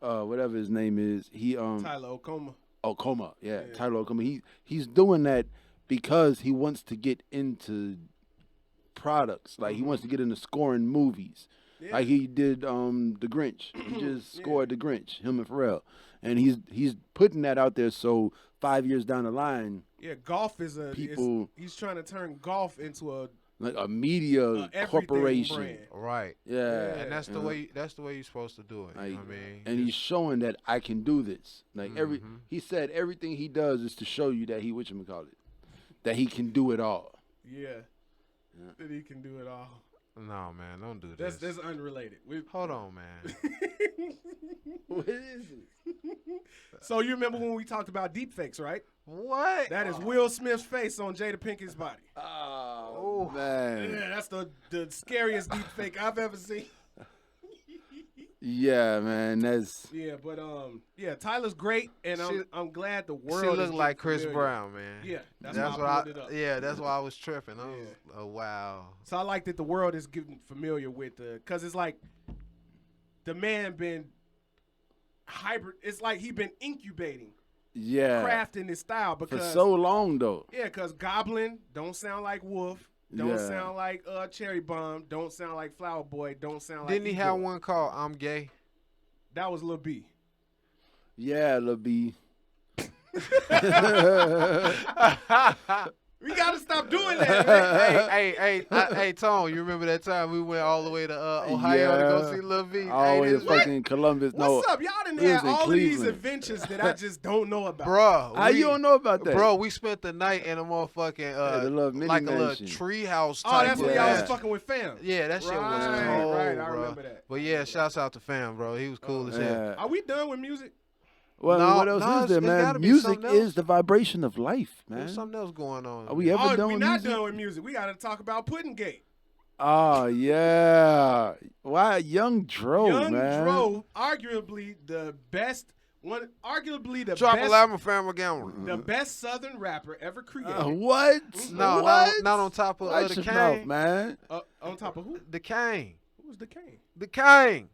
whatever his name is. He Tyler Okoma. Okoma, yeah, Yeah. Tyler Okoma. He's doing that because he wants to get into products. Like he wants to get into scoring movies. Yeah. Like he did The Grinch. He just scored The Grinch, him and Pharrell. And he's putting that out there so 5 years down the line, Yeah, golf is People- he's trying to turn golf into a like a media everything corporation. brand. Right. Yeah. And that's the Yeah. way you're supposed to do it. You know what I mean? And he's showing that I can do this. Like Mhm. he said everything he does is to show you that he whatchamacallit, that he can do it all. Yeah. Yeah. That he can do it all. No, man, don't do That's this. unrelated. Hold on, man. What is it? So you remember when we talked about deepfakes, right? What? That is Will Smith's face on Jada Pinkett's body. Oh man. Yeah, that's the scariest deepfake I've ever seen. Yeah, man. That's Yeah, but yeah, Tyler's great, and I'm glad the world. She is look like getting Chris familiar. Brown, man. Yeah, that's That's why what I pulled it up. Yeah, that's why I was tripping. I was, Yeah. oh wow. So I like that the world is getting familiar with because it's like the man been hybrid. It's like he been incubating, crafting his style for because so long though. yeah, because Goblin don't sound like Wolf, don't Yeah. sound like Cherry Bomb, don't sound like Flower Boy, don't sound like. Didn't he Igor. have one called "I'm Gay"? That was Lil B. Yeah, Lil B. We gotta stop doing that. Man. hey, Tone, you remember that time we went all the way to Ohio to go Yeah. see Lil V? All the Hey, way to this- fucking Columbus. No, What's up? Y'all done it was had in all of these Cleveland. adventures that I just don't know about. Bruh. how you don't know about that? Bro, we spent the night in a motherfucking the little mini like a little mansion. tree house Oh, type that's of when y'all was Yeah. fucking with fam. Yeah, that shit was Right, cold, right, I bro. remember that. But yeah, shouts out to fam, bro. He was cool as hell. Yeah. Are we done with music? Well, No, what else no, is there, it's gotta man? be Music something else. is the vibration of life, man. There's something else going on. Are we ever Oh, done we with not music? done with music. We got to talk about Puddinggate. Oh yeah. Why Young Dro, Young man? Dro, arguably the best one, arguably the Drop a best, album, fam, again. the best Southern rapper ever created. What? No, what? not on top of Watch the your mouth, Kane. man. On top of who? The Kane. Who was the king? The Kane.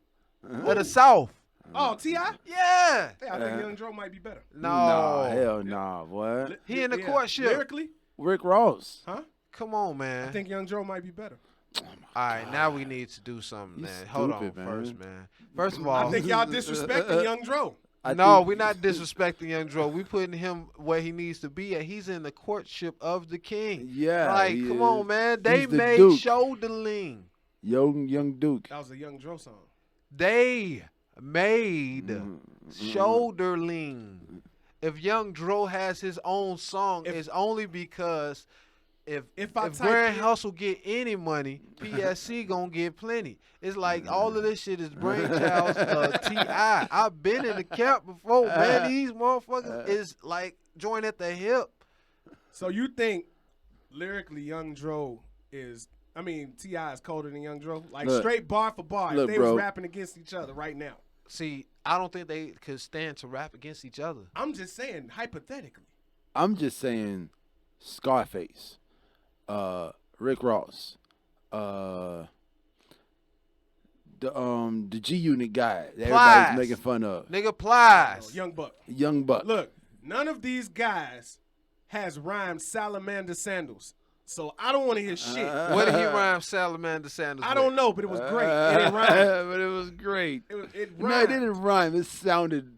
Of the South. Oh, T.I.? Yeah. Yeah, I think Yeah. Young Dro might be better. No. Nah, hell nah, what? Li- He in the yeah. courtship. Lyrically, Rick Ross. huh? Come on, man. I think Young Dro might be better. All right, now we need to do something, You man. Hold on stupid, man. first, man. First of I all, think y'all disrespecting Young Dro. no, we're not disrespecting Young Dro. We putting him where he needs to be at. He's in the courtship of the king. Yeah. Like, he come is. on, man. They He's the made Duke. Shoulder Lean. Young Duke. That was a Young Dro song. They made Mm-hmm. Shoulder Lean. If Young Dro has his own song, If- it's only because if I type Grand in- Hustle get any money, PSC gonna get plenty. It's like all of this shit is brainchild T.I. I've been in the camp before, man. These motherfuckers is like joined at the hip. So you think lyrically Young Dro is. I mean, T.I. is colder than Young Dro. Like Look. straight bar for bar. Look, If they bro. was rapping against each other right now. See, I don't think they could stand to rap against each other. I'm just saying, hypothetically. I'm just saying, Scarface, Rick Ross, the G Unit guy that everybody's Plies. making fun of, Nigga Plies. Young Buck. Young Buck. Look, none of these guys has rhymed salamander sandals. So I don't want to hear shit. What did he rhyme salamander sandals I don't know, but it was great. It didn't rhyme. But it was great. It No, it rhymed. didn't rhyme. It sounded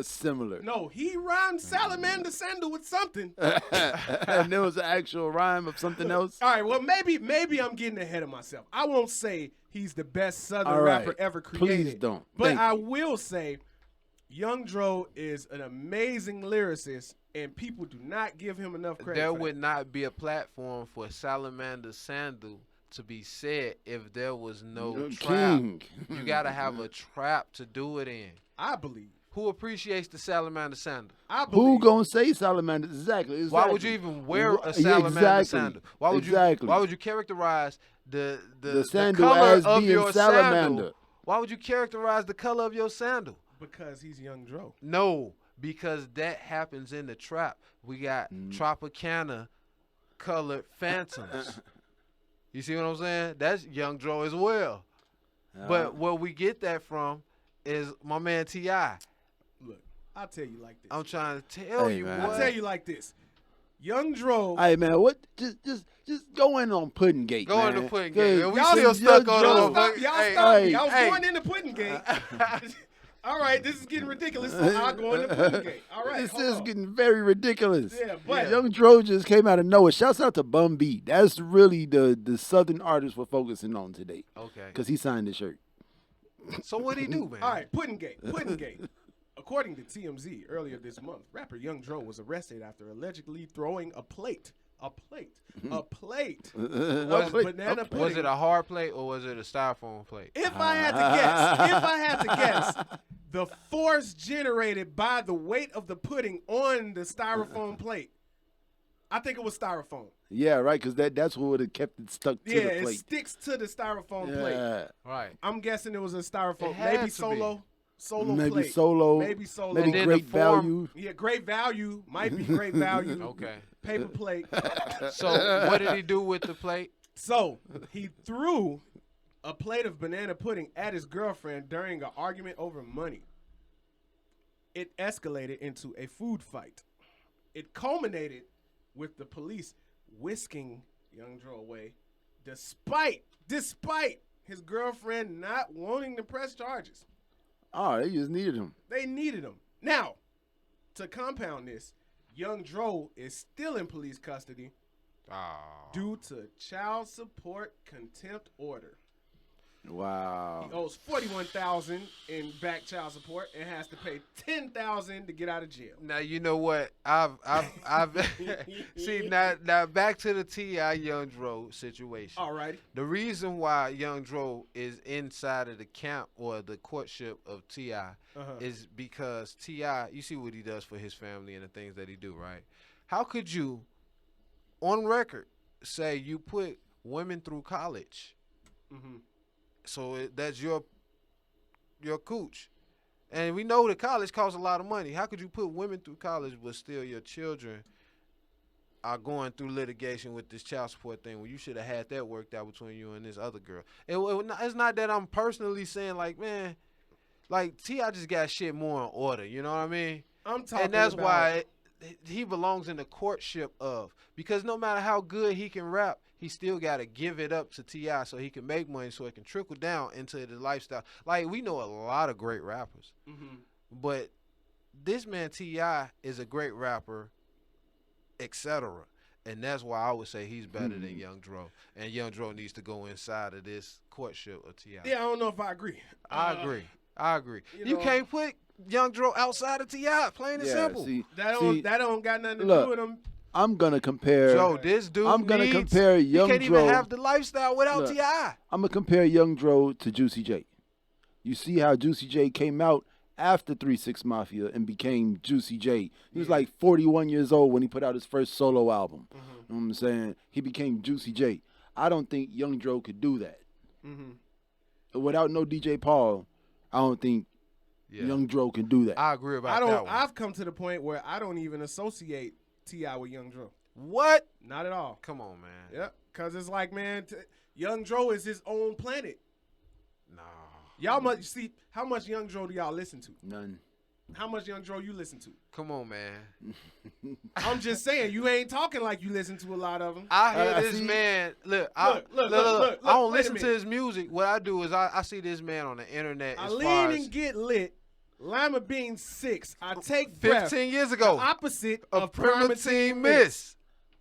similar. No, he rhymed salamander sandal with something. And there was an actual rhyme of something else. All right, well, maybe I'm getting ahead of myself. I won't say he's the best Southern All right. rapper ever created. Please don't. But Thank I you. will say Young Dro is an amazing lyricist, and people do not give him enough credit. There for would that. not be a platform for salamander sandal to be said if there was no trap. King. You gotta have a trap to do it in. I believe. Who appreciates the salamander sandal? I believe. Who gonna say salamander? Exactly. Why would you even wear a Yeah, salamander exactly. sandal? Why would Exactly. you? Why would you characterize the sandal color as of being your salamander? sandal? Why would you characterize the color of your sandal? Because he's Young Dro. No, because that happens in the trap. We got Tropicana colored phantoms. You see what I'm saying? That's Young Dro as well. But where we get that from is my man T.I. Look, I'll tell you like this. I'm trying to tell Hey, you man. what. I'll tell you like this. Young Dro. Hey man, what? Just go in on Pudding Gate. Go man. into Pudding 'Cause Gate. We y'all still stuck on Young it. Dro- Y'all Hey, stopped me. hey, I was hey. going into Pudding Gate. All right, this is getting ridiculous. So I'll go into Pudding Gate. All right, This hold is on. getting very ridiculous. Yeah, but Young Dro just came out of nowhere. Shouts out to Bum B. That's really the Southern artist we're focusing on today. Okay. Because he signed the shirt. So what'd he do, man? all right, Pudding Gate. Pudding Gate. According to TMZ, earlier this month, rapper Young Dro was arrested after allegedly throwing a plate of banana pudding. Was it a hard plate or was it a styrofoam plate? If I had to guess, the force generated by the weight of the pudding on the styrofoam plate, I think it was styrofoam. Yeah, right, because that's what would have kept it stuck to Yeah, the it plate. sticks to the styrofoam plate. Yeah. Right. I'm guessing it was a styrofoam, It had maybe to be. solo Maybe plate. solo. Maybe solo. Maybe And then great the form- value. Yeah, great value. Might be great value. Okay. Paper plate. So what did he do with the plate? So he threw a plate of banana pudding at his girlfriend during an argument over money. It escalated into a food fight. It culminated with the police whisking Young Dro away, despite his girlfriend not wanting to press charges. Oh, they just needed him. They needed him. Now, to compound this, Young Dro is still in police custody due to child support contempt order. Wow. He owes $41,000 in back child support and has to pay $10,000 to get out of jail. Now you know what I've see now back to the T.I. Young Dro situation. All right. The reason why Young Dro is inside of the camp or the courtship of T.I. is because T.I. you see what he does for his family and the things that he do, right? How could you, on record, say you put women through college? So that's your cooch. And we know that college costs a lot of money. How could you put women through college but still your children are going through litigation with this child support thing when you should have had that worked out between you and this other girl? It's not that I'm personally saying, like, man, like, T.I. just got shit more in order. You know what I mean? I'm talking And that's about, why he belongs in the courtship of. Because no matter how good he can rap, he still got to give it up to T.I. so he can make money so it can trickle down into the lifestyle. Like, we know a lot of great rappers. But this man T.I. is a great rapper, etc. And that's why I would say he's better than Young Dro. And Young Dro needs to go inside of this courtship of T.I. Yeah, I don't know if I agree. I agree. you You know- can't put Young Dro outside of T.I. Plain and simple. See, That don't got nothing to look, do with him. I'm gonna compare. Joe, this dude I'm gonna needs, compare Young he can't Dro. even have the lifestyle without Look, T.I. I'm gonna compare Young Dro to Juicy J. You see how Juicy J came out after 3-6 Mafia and became Juicy J. He was like 41 years old when he put out his first solo album. You know what I'm saying? He became Juicy J. I don't think Young Dro could do that. Mm-hmm. Without no DJ Paul, I don't think Young Dro can do that. I agree about that one. I've come to the point where I don't even associate T.I. with Young Dro. What? Not at all. Come on, man. Yep. Because it's like, man, Young Dro is his own planet. No. Y'all must see how much Young Dro do y'all listen to? None. How much Young Dro you listen to? Come on, man. I'm just saying, you ain't talking like you listen to a lot of them. I hear I this see. man. Look, Look, I don't wait a listen to minute. his music. What I do is I see this man on the internet. I as lean far as and get lit. Lima Bean 6. I take breath. 15 years ago. The opposite A of Primatine Primatine Miss. Miss.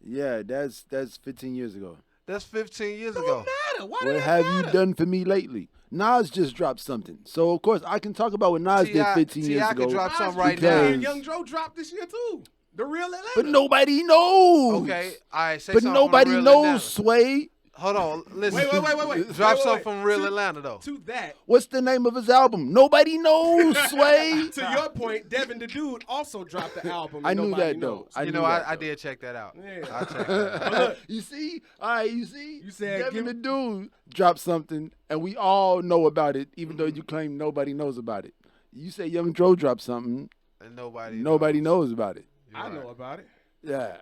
Yeah, that's 15 years ago. That's 15 years Don't ago. matter. Why What did have that you matter? done for me lately? Nas just dropped something. So, of course, I can talk about what Nas did 15 years T.I. ago. could drop Nas something right dropped now. because- Young Dro dropped this year too. The real Atlanta. But nobody knows. Okay, all right. Say But something nobody from Real knows, Atlanta. Sway. Hold on, listen. Wait. Drop Wait, something wait. from Real To- Atlanta though. To that, What's the name of his album? Nobody knows, Sway. to your point, Devin the Dude also dropped the album. I and knew nobody that, though. knows. I You knew know, that, I though. did check that out. Yeah. I checked that out. Look, You see? All right, you see? You said Devin give- the Dude dropped something, and we all know about it, even though you claim nobody knows about it. You say Young Dro dropped something, And nobody knows about it. You're I right. know about it. Yeah.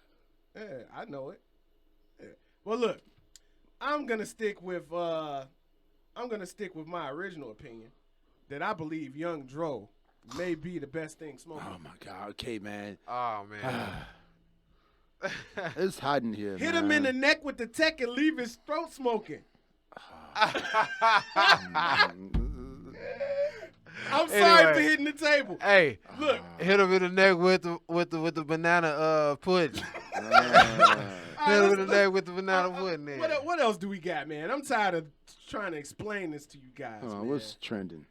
Yeah, I know it. Yeah. Well, look, I'm gonna stick with my original opinion that I believe Young Dro may be the best thing smoking. Oh, my God. Okay, man. Oh man. It's hot in here, Hit man. him in the neck with the tech and leave his throat smoking. I'm sorry Anyway. for hitting the table. Hey, Look, hit him in the neck with the banana pudding. all Hit him in the let's- neck with the banana pudding. Then. what else do we got, man? I'm tired of trying to explain this to you guys. Man. What's trending?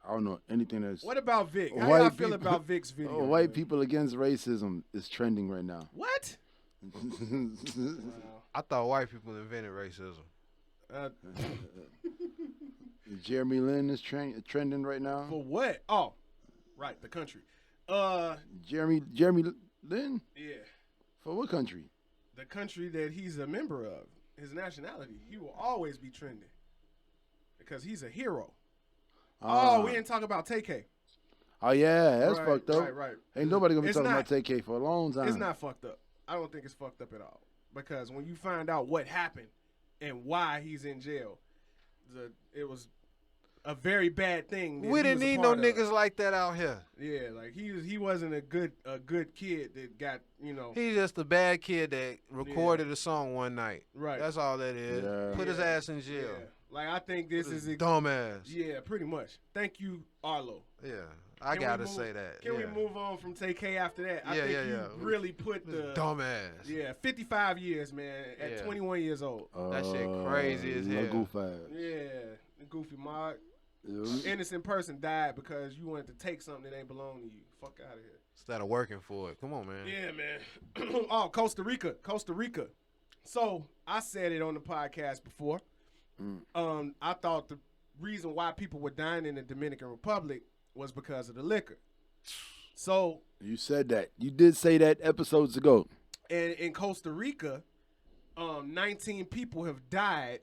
I don't know anything that's... What about Vic? How White y'all feel people- about Vic's video? white man? people against racism is trending right now. What? I thought white people invented racism. Jeremy Lin is trending right now. For what? Oh, right, the country. Jeremy Lin? Yeah, For what country? the country that he's a member of, his nationality. He will always be trending because he's a hero. Oh, we didn't talk about TK. Oh, yeah, that's Right, fucked up. Right. Ain't nobody gonna be It's talking not- about TK for a long time. It's not fucked up. I don't think it's fucked up at all because when you find out what happened and why he's in jail, it was a very bad thing. that We he didn't was a need no part of. niggas like that out here. Yeah, like he wasn't a good kid that got He's just a bad kid that recorded a song one night. right. That's all that is. Yeah. Put his Yeah. ass in jail. Yeah. Like I think this is Dumbass. yeah, pretty much. Thank you, Arlo. Yeah. I Can we gotta move- say that. Can yeah. we move on from TK after that? I Yeah, think yeah, you yeah. really put the Dumbass. yeah 55 years, man, at Yeah. 21 years old. That shit crazy as no hell. goof ass. Yeah, goofy Mark. Yeah. Innocent person died because you wanted to take something that ain't belong to you. Fuck out of here. Instead of working for it. Come on, man. Yeah, man. Oh, Costa Rica. So I said it on the podcast before. I thought the reason why people were dying in the Dominican Republic was because of the liquor. So, You said that. You did say that episodes ago. and in Costa Rica, 19 people have died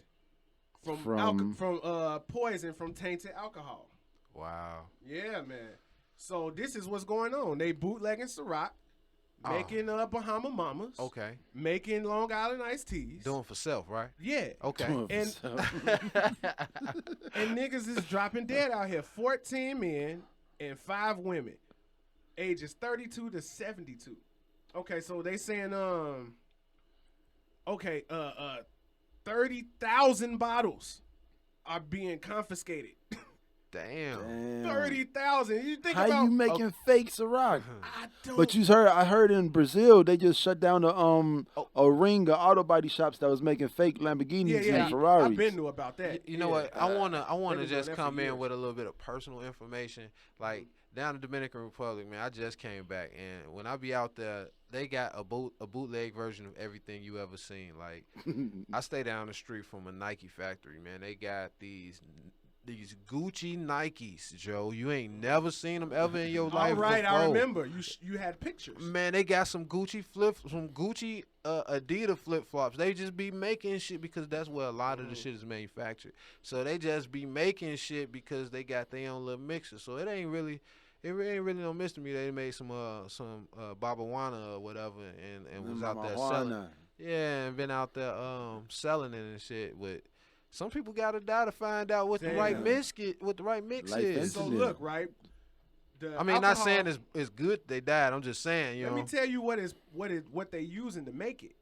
from poison from tainted alcohol. Wow. Yeah, man. So this is what's going on. They bootlegging Ciroc, making Bahama Mamas, Okay. making Long Island iced teas. Doing for self, right? Yeah. Okay. And niggas is dropping dead out here. 14 men and 5 women, ages 32 to 72. Okay, so they saying 30,000 bottles are being confiscated. Damn. 30,000. You think How about you making fake Ciroc? I don't But I heard in Brazil they just shut down a ring of auto body shops that was making fake Lamborghinis and Ferraris. I've been to about that. You know Yeah. what? I wanna They've been just doing that come for in years. with a little bit of personal information. Like down in the Dominican Republic, man, I just came back, and when I be out there, they got a bootleg version of everything you ever seen. Like I stay down the street from a Nike factory, man. They got these these Gucci Nikes, Joe. You ain't never seen them ever in your life. All right, before. I remember. You had pictures. Man, they got some Gucci Adidas flip flops. They just be making shit because that's where a lot of the shit is manufactured. So they just be making shit because they got their own little mixer. So it ain't really no mystery. They made some Babawana or whatever and was out there selling. Yeah, and been out there selling it and shit. But some people gotta die to find out what the right mix is. So look, right. I mean, not saying it's good they died. I'm just saying, Let me tell you what they using to make it.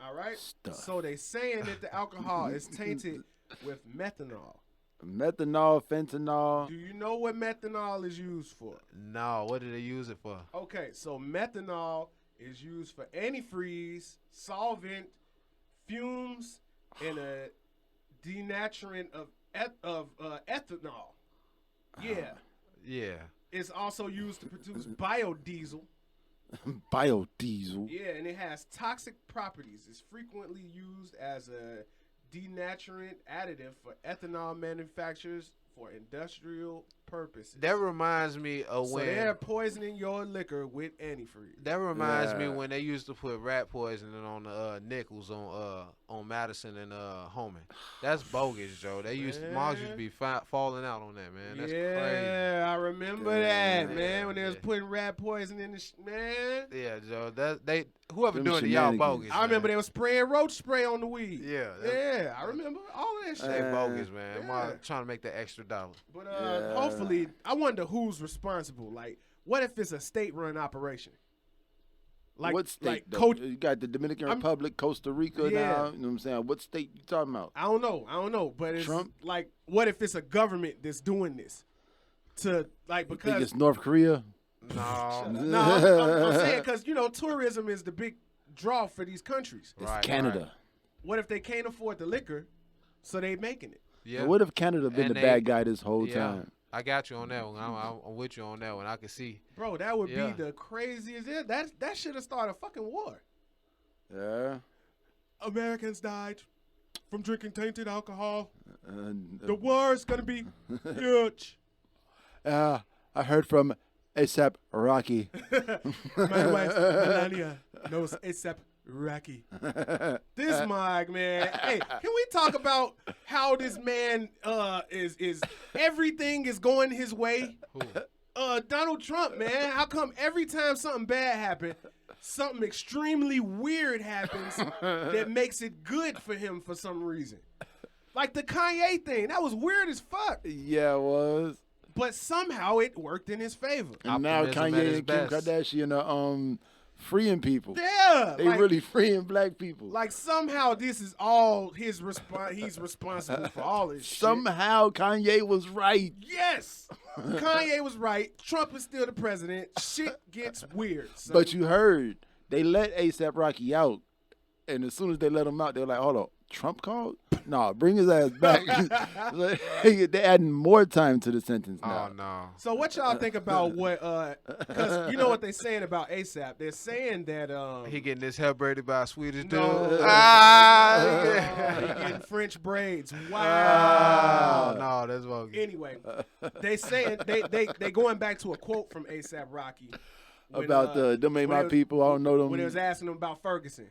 All right. Stuff. So they saying that the alcohol is tainted with methanol. Methanol, fentanyl. Do you know what methanol is used for? No, what do they use it for? Okay, so methanol is used for antifreeze, solvent, fumes, and a denaturant of ethanol. Yeah. Yeah. It's also used to produce biodiesel. Biodiesel. Yeah, and it has toxic properties. It's frequently used as a denaturant additive for ethanol manufacturers for industrial purposes. That reminds me of So when they're poisoning your liquor with antifreeze. that reminds me when they used to put rat poisoning on the nickels on Madison and Homan. That's bogus, Joe. They Mogs used to be falling out on that, man. That's crazy. I remember that, man. When they was putting rat poison in the man. Yeah, Joe. Whoever Them doing it, y'all shenanigans. bogus. I remember they was spraying roach spray on the weed. Yeah, I remember all of that shit. they bogus, man. Yeah. Trying to make that extra dollar. But hopefully, I wonder who's responsible. Like, what if it's a state-run operation? Like, what state? Coach, You got the Dominican Republic, Costa Rica now. You know what I'm saying? What state you talking about? I don't know. But it's Trump? like, what if it's a government that's doing this? You think it's North Korea? No. I'm saying because, tourism is the big draw for these countries. It's Canada. Right. What if they can't afford the liquor, so they making it? Yeah. And what if Canada been And the they- bad guy this whole Yeah. time? I got you on that one. I'm with you on that one. I can see. Bro, that would Yeah. be the craziest. That should have started a fucking war. Yeah. Americans died from drinking tainted alcohol. And, The war is gonna be huge. I heard from ASAP Rocky. My wife Melania knows ASAP Rocky. This Mike, man. Hey, can we talk about how this man is everything is going his way? Donald Trump, man. How come every time something bad happens, something extremely weird happens that makes it good for him for some reason? Like the Kanye thing. That was weird as fuck. Yeah, it was. But somehow it worked in his favor. And now Optimism at Kanye its and Kim best. Kardashian are freeing people. Yeah. They really freeing black people. Like somehow this is all his he's responsible for all this shit. Somehow Kanye was right. Yes. Kanye was right. Trump is still the president. Shit gets weird. So. But you heard they let ASAP Rocky out, and as soon as they let him out, they were like, "Hold on, Trump called? Nah, bring his ass back." They're adding more time to the sentence now. Oh no. So what y'all think about what because you know what they're saying about ASAP? They're saying that He getting his hair braided by a Swedish dude. No. Yeah. he getting French braids. Oh, Wow. no, that's bogus. Anyway, they saying they going back to a quote from ASAP Rocky when, About them ain't when my it was- people. I don't know them. when they was asking him about Ferguson,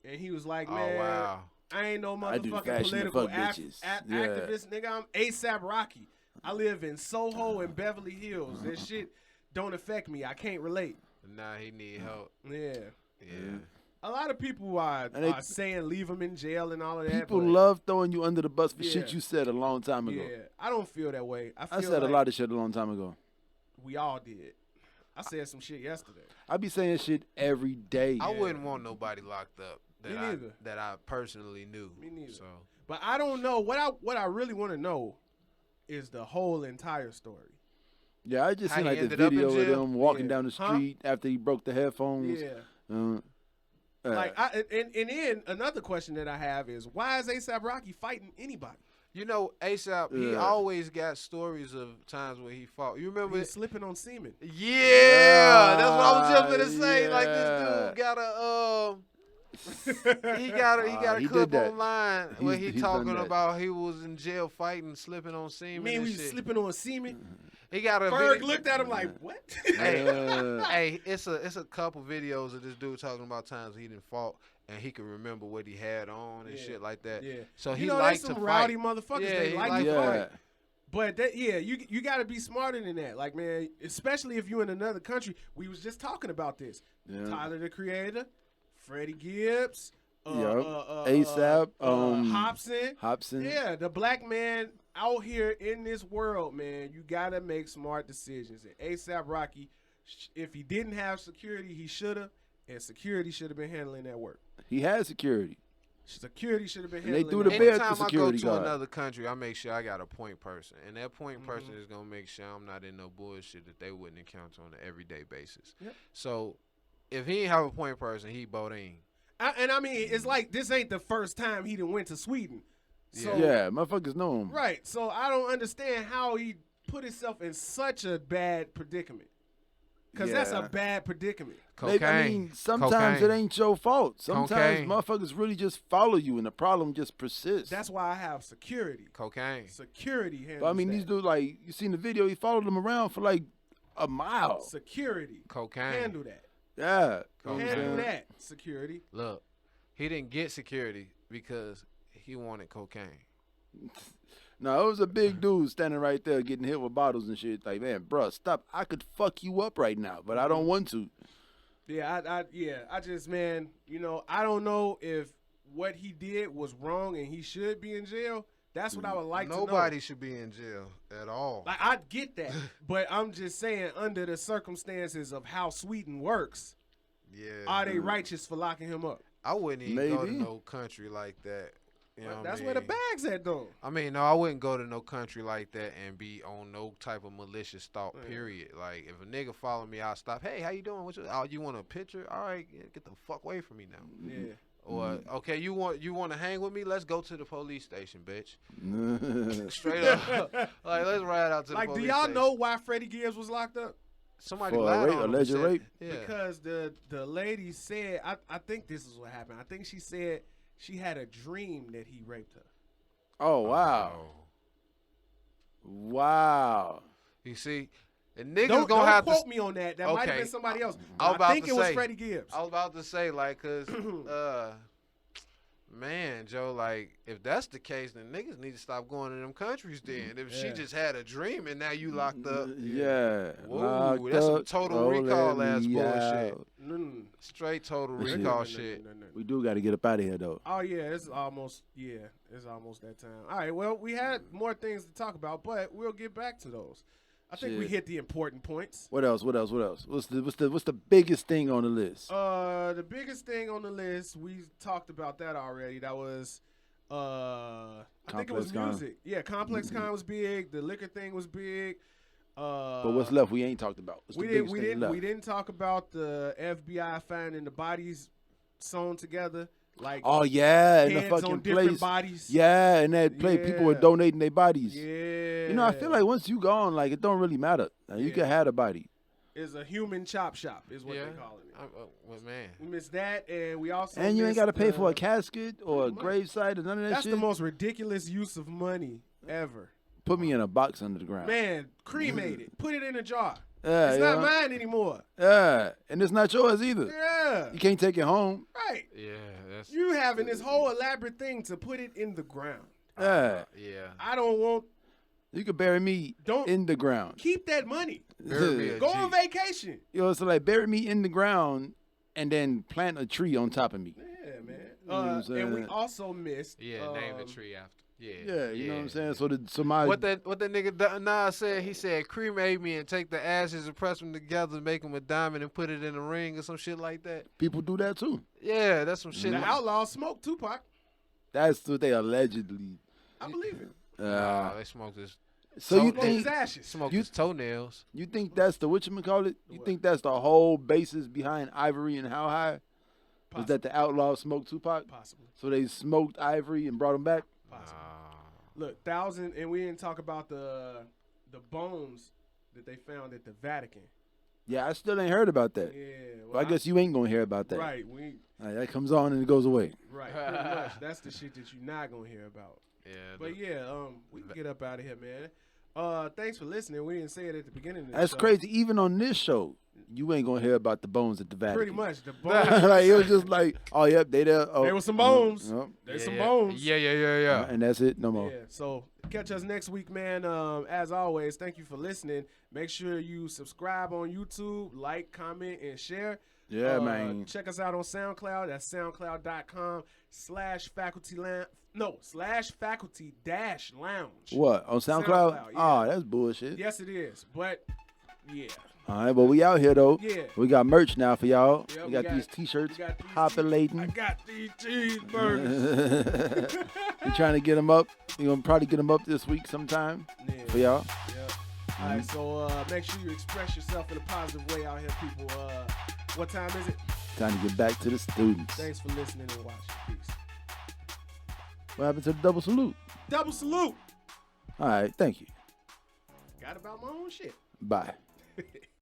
and he was like, "Man, Oh wow. I ain't no I do motherfucking fashion and political fuck bitches." Yeah. activist, nigga. I'm ASAP Rocky. I live in Soho and Beverly Hills. This shit don't affect me. I can't relate." Nah, he need help. Yeah. Yeah. A lot of people are And they- saying leave him in jail and all of that. People but love throwing you under the bus for Yeah. shit you said a long time ago. Yeah, I don't feel that way. I I feel said like a lot of shit a long time ago. we all did. I said some shit yesterday. I be saying shit every day. I wouldn't want nobody locked up Me neither. that I personally knew. Me neither. So But I don't know what I really want to know is the whole entire story. Yeah, I just How seen he like the ended up in video of jail? them walking Yeah. down the Huh? street after he broke the headphones. Yeah. Uh, Like and then another question that I have is why is ASAP Rocky fighting anybody? you know, ASAP, he Yeah. always got stories of times where he fought. You remember? He's slipping on semen. Yeah, that's what I was just gonna say. Like Yeah. this dude got a He got a He did clip that. online where He's he done talking that. about he was in jail fighting, slipping on semen Man, and we shit. slipping on semen. He got a Ferg video. looked at him like, what? Hey, it's a couple videos of this dude talking about times he didn't fought and he could remember what he had on and shit like that. Yeah. So you he know, liked there's to some fight. rowdy motherfuckers. Yeah, they he like liked to to fight. Yeah. But that, you got to be smarter than that. Like, man, especially if you're in another country. We was just talking about this. Yeah. Tyler, the Creator, Freddie Gibbs, ASAP, Hobson. Yeah, the black man out here in this world, man, you got to make smart decisions. And ASAP Rocky, if he didn't have security, he should have. And security should have been handling that work. He had security. Security should have been And they handling threw that the work. bed at the Anytime I go security to guard. another country, I make sure I got a point person, and that point person is gonna make sure I'm not in no bullshit that they wouldn't encounter on an everyday basis. Yep. So if he ain't have a point person, he Bodine. And I mean, it's like this ain't the first time he done went to Sweden. So, Yeah, motherfuckers know him. Right. So I don't understand how he put himself in such a bad predicament. Because that's a Yeah. bad predicament. Cocaine. I mean, sometimes Cocaine. it ain't your fault. Sometimes Cocaine. motherfuckers really just follow you, and the problem just persists. That's why I have security. Cocaine. Security handles But I mean, that. these dudes, like, you seen the video, he followed them around for like a mile. Security. Cocaine. Handle that. Yeah. You know what I'm Handle saying? that. Security. Look, he didn't get security because he wanted cocaine. No, it was a big dude standing right there getting hit with bottles and shit. Like, man, bruh, stop. I could fuck you up right now, but I don't want to. Yeah, I just, man, I don't know if what he did was wrong and he should be in jail. That's what I would like to know. Nobody should be in jail at all. Like, I get that, but I'm just saying, under the circumstances of how Sweden works, Yeah. are they righteous for locking him up? I wouldn't even go to Maybe. no country like that. You know what That's I where the mean? bag's at, though. I mean, no, I wouldn't go to no country like that and be on no type of malicious thought, Yeah. period. Like, if a nigga follow me, I'll stop. Hey, how you doing? You want a picture? All right, get the fuck away from me now. Yeah. Or, okay, you want to hang with me? Let's go to the police station, bitch. Straight up. Like, let's ride out to Like, the do police y'all station. know why Freddie Gibbs was locked up? Somebody For a lied rape, on him and alleged said- rape? Yeah. Because the lady said, I think this is what happened. I think she said she had a dream that he raped her. Oh, wow. Wow. You see, the niggas Don't gonna have quote to. me on that. That might have Okay. been somebody else. I was I about think to it was say- Freddie Gibbs. I was about to say, like, cause, man, Joe, like, if that's the case, then niggas need to stop going to them countries. Then, if she Yeah. just had a dream and now you locked up, Yeah. Whoa, Locked that's some up, total rolling recall ass me bullshit. out. Mm. straight total No, no, recall No. shit. We do got to get up out of here, though. Oh yeah, it's almost that time. All right, well, we had more things to talk about, but we'll get back to those. I think we Shit. hit the important points. What else? What's the biggest thing on the list? The biggest thing on the list, we talked about that already. That was I think it was Complex Con. music. Yeah, Complex Con was big. The liquor thing was big. But what's left we ain't talked about? What's the biggest thing left? We didn't talk about the FBI finding the bodies sewn together, like Oh yeah, in the heads on fucking different place. bodies. Yeah, in that place, people were Yeah. donating their bodies. Yeah. You know, I feel like once you gone, like it don't really matter. Like, you Yeah. can have a body. it's a human chop shop, is what Yeah. they calling it. Well, man, We missed that, and we also And you ain't missed, got to pay for a uh, casket or a much. gravesite or none of that That's shit. the most ridiculous use of money ever. Put me in a box under the ground. Man, cremate it. Put it in a jar. Yeah, It's yeah. not mine anymore. Yeah, and it's not yours either. Yeah. You can't take it home. Right. yeah, that's You having this whole elaborate thing to put it in the ground. Yeah, yeah. I don't want. you can bury me Don't- in the ground. Keep that money. Bury me a Go G. on vacation. You know, so like bury me in the ground and then plant a tree on top of me. Yeah, man. know what I'm And we saying? also missed. Yeah, name the tree after. Yeah, Yeah, you know what I'm saying. So my What that nigga Nas said? He said cremate me and take the ashes and press them together, make them a diamond and put it in a ring or some shit like that. people do that too. Yeah, that's some shit. The Outlaws smoked Tupac. That's what they allegedly. I believe it. Nah, they smoked his So you Smoked his think ashes. smoked You- his toenails. you think that's the whatchamacallit? You What? think that's the whole basis behind Ivory and How High? Was Possibly. that the outlaws smoked Tupac? Possibly. So they smoked Ivory and brought him back? Possibly. Look, and we didn't talk about the bones that they found at the Vatican. Yeah, I still ain't heard about that. Yeah. Well, I guess you ain't gonna hear about that. Right. That comes on and it goes away. Right. Pretty much. That's the shit that you're not gonna hear about. Yeah. But we can get up out of here, man. Thanks for listening. We didn't say it at the beginning of the That's show. crazy. Even on this show, you ain't gonna hear about the bones at the Vatican. Pretty much. The bones. Like, it was just like, oh, yep, they there. Oh, There was some bones. Yep. There's some bones. Yeah. And that's it. No more. Yeah, so catch us next week, man. As always, thank you for listening. Make sure you subscribe on YouTube, like, comment, and share. Yeah, man. Check us out on SoundCloud. That's soundcloud.com/faculty-lounge. What? On SoundCloud? Yeah. Oh, that's bullshit. Yes, it is. But, yeah. All right, but we out here, though. Yeah. We got merch now for y'all. Yeah, we got these T-shirts we got these populating. I got these cheeseburgers. We're trying to get them up. We're going to probably get them up this week sometime for y'all. Yeah. All right, so make sure you express yourself in a positive way out here, people. What time is it? Time to get back to the students. Thanks for listening and watching. Peace. What happened to the double salute? Double salute. All right, thank you. Got about my own shit. Bye.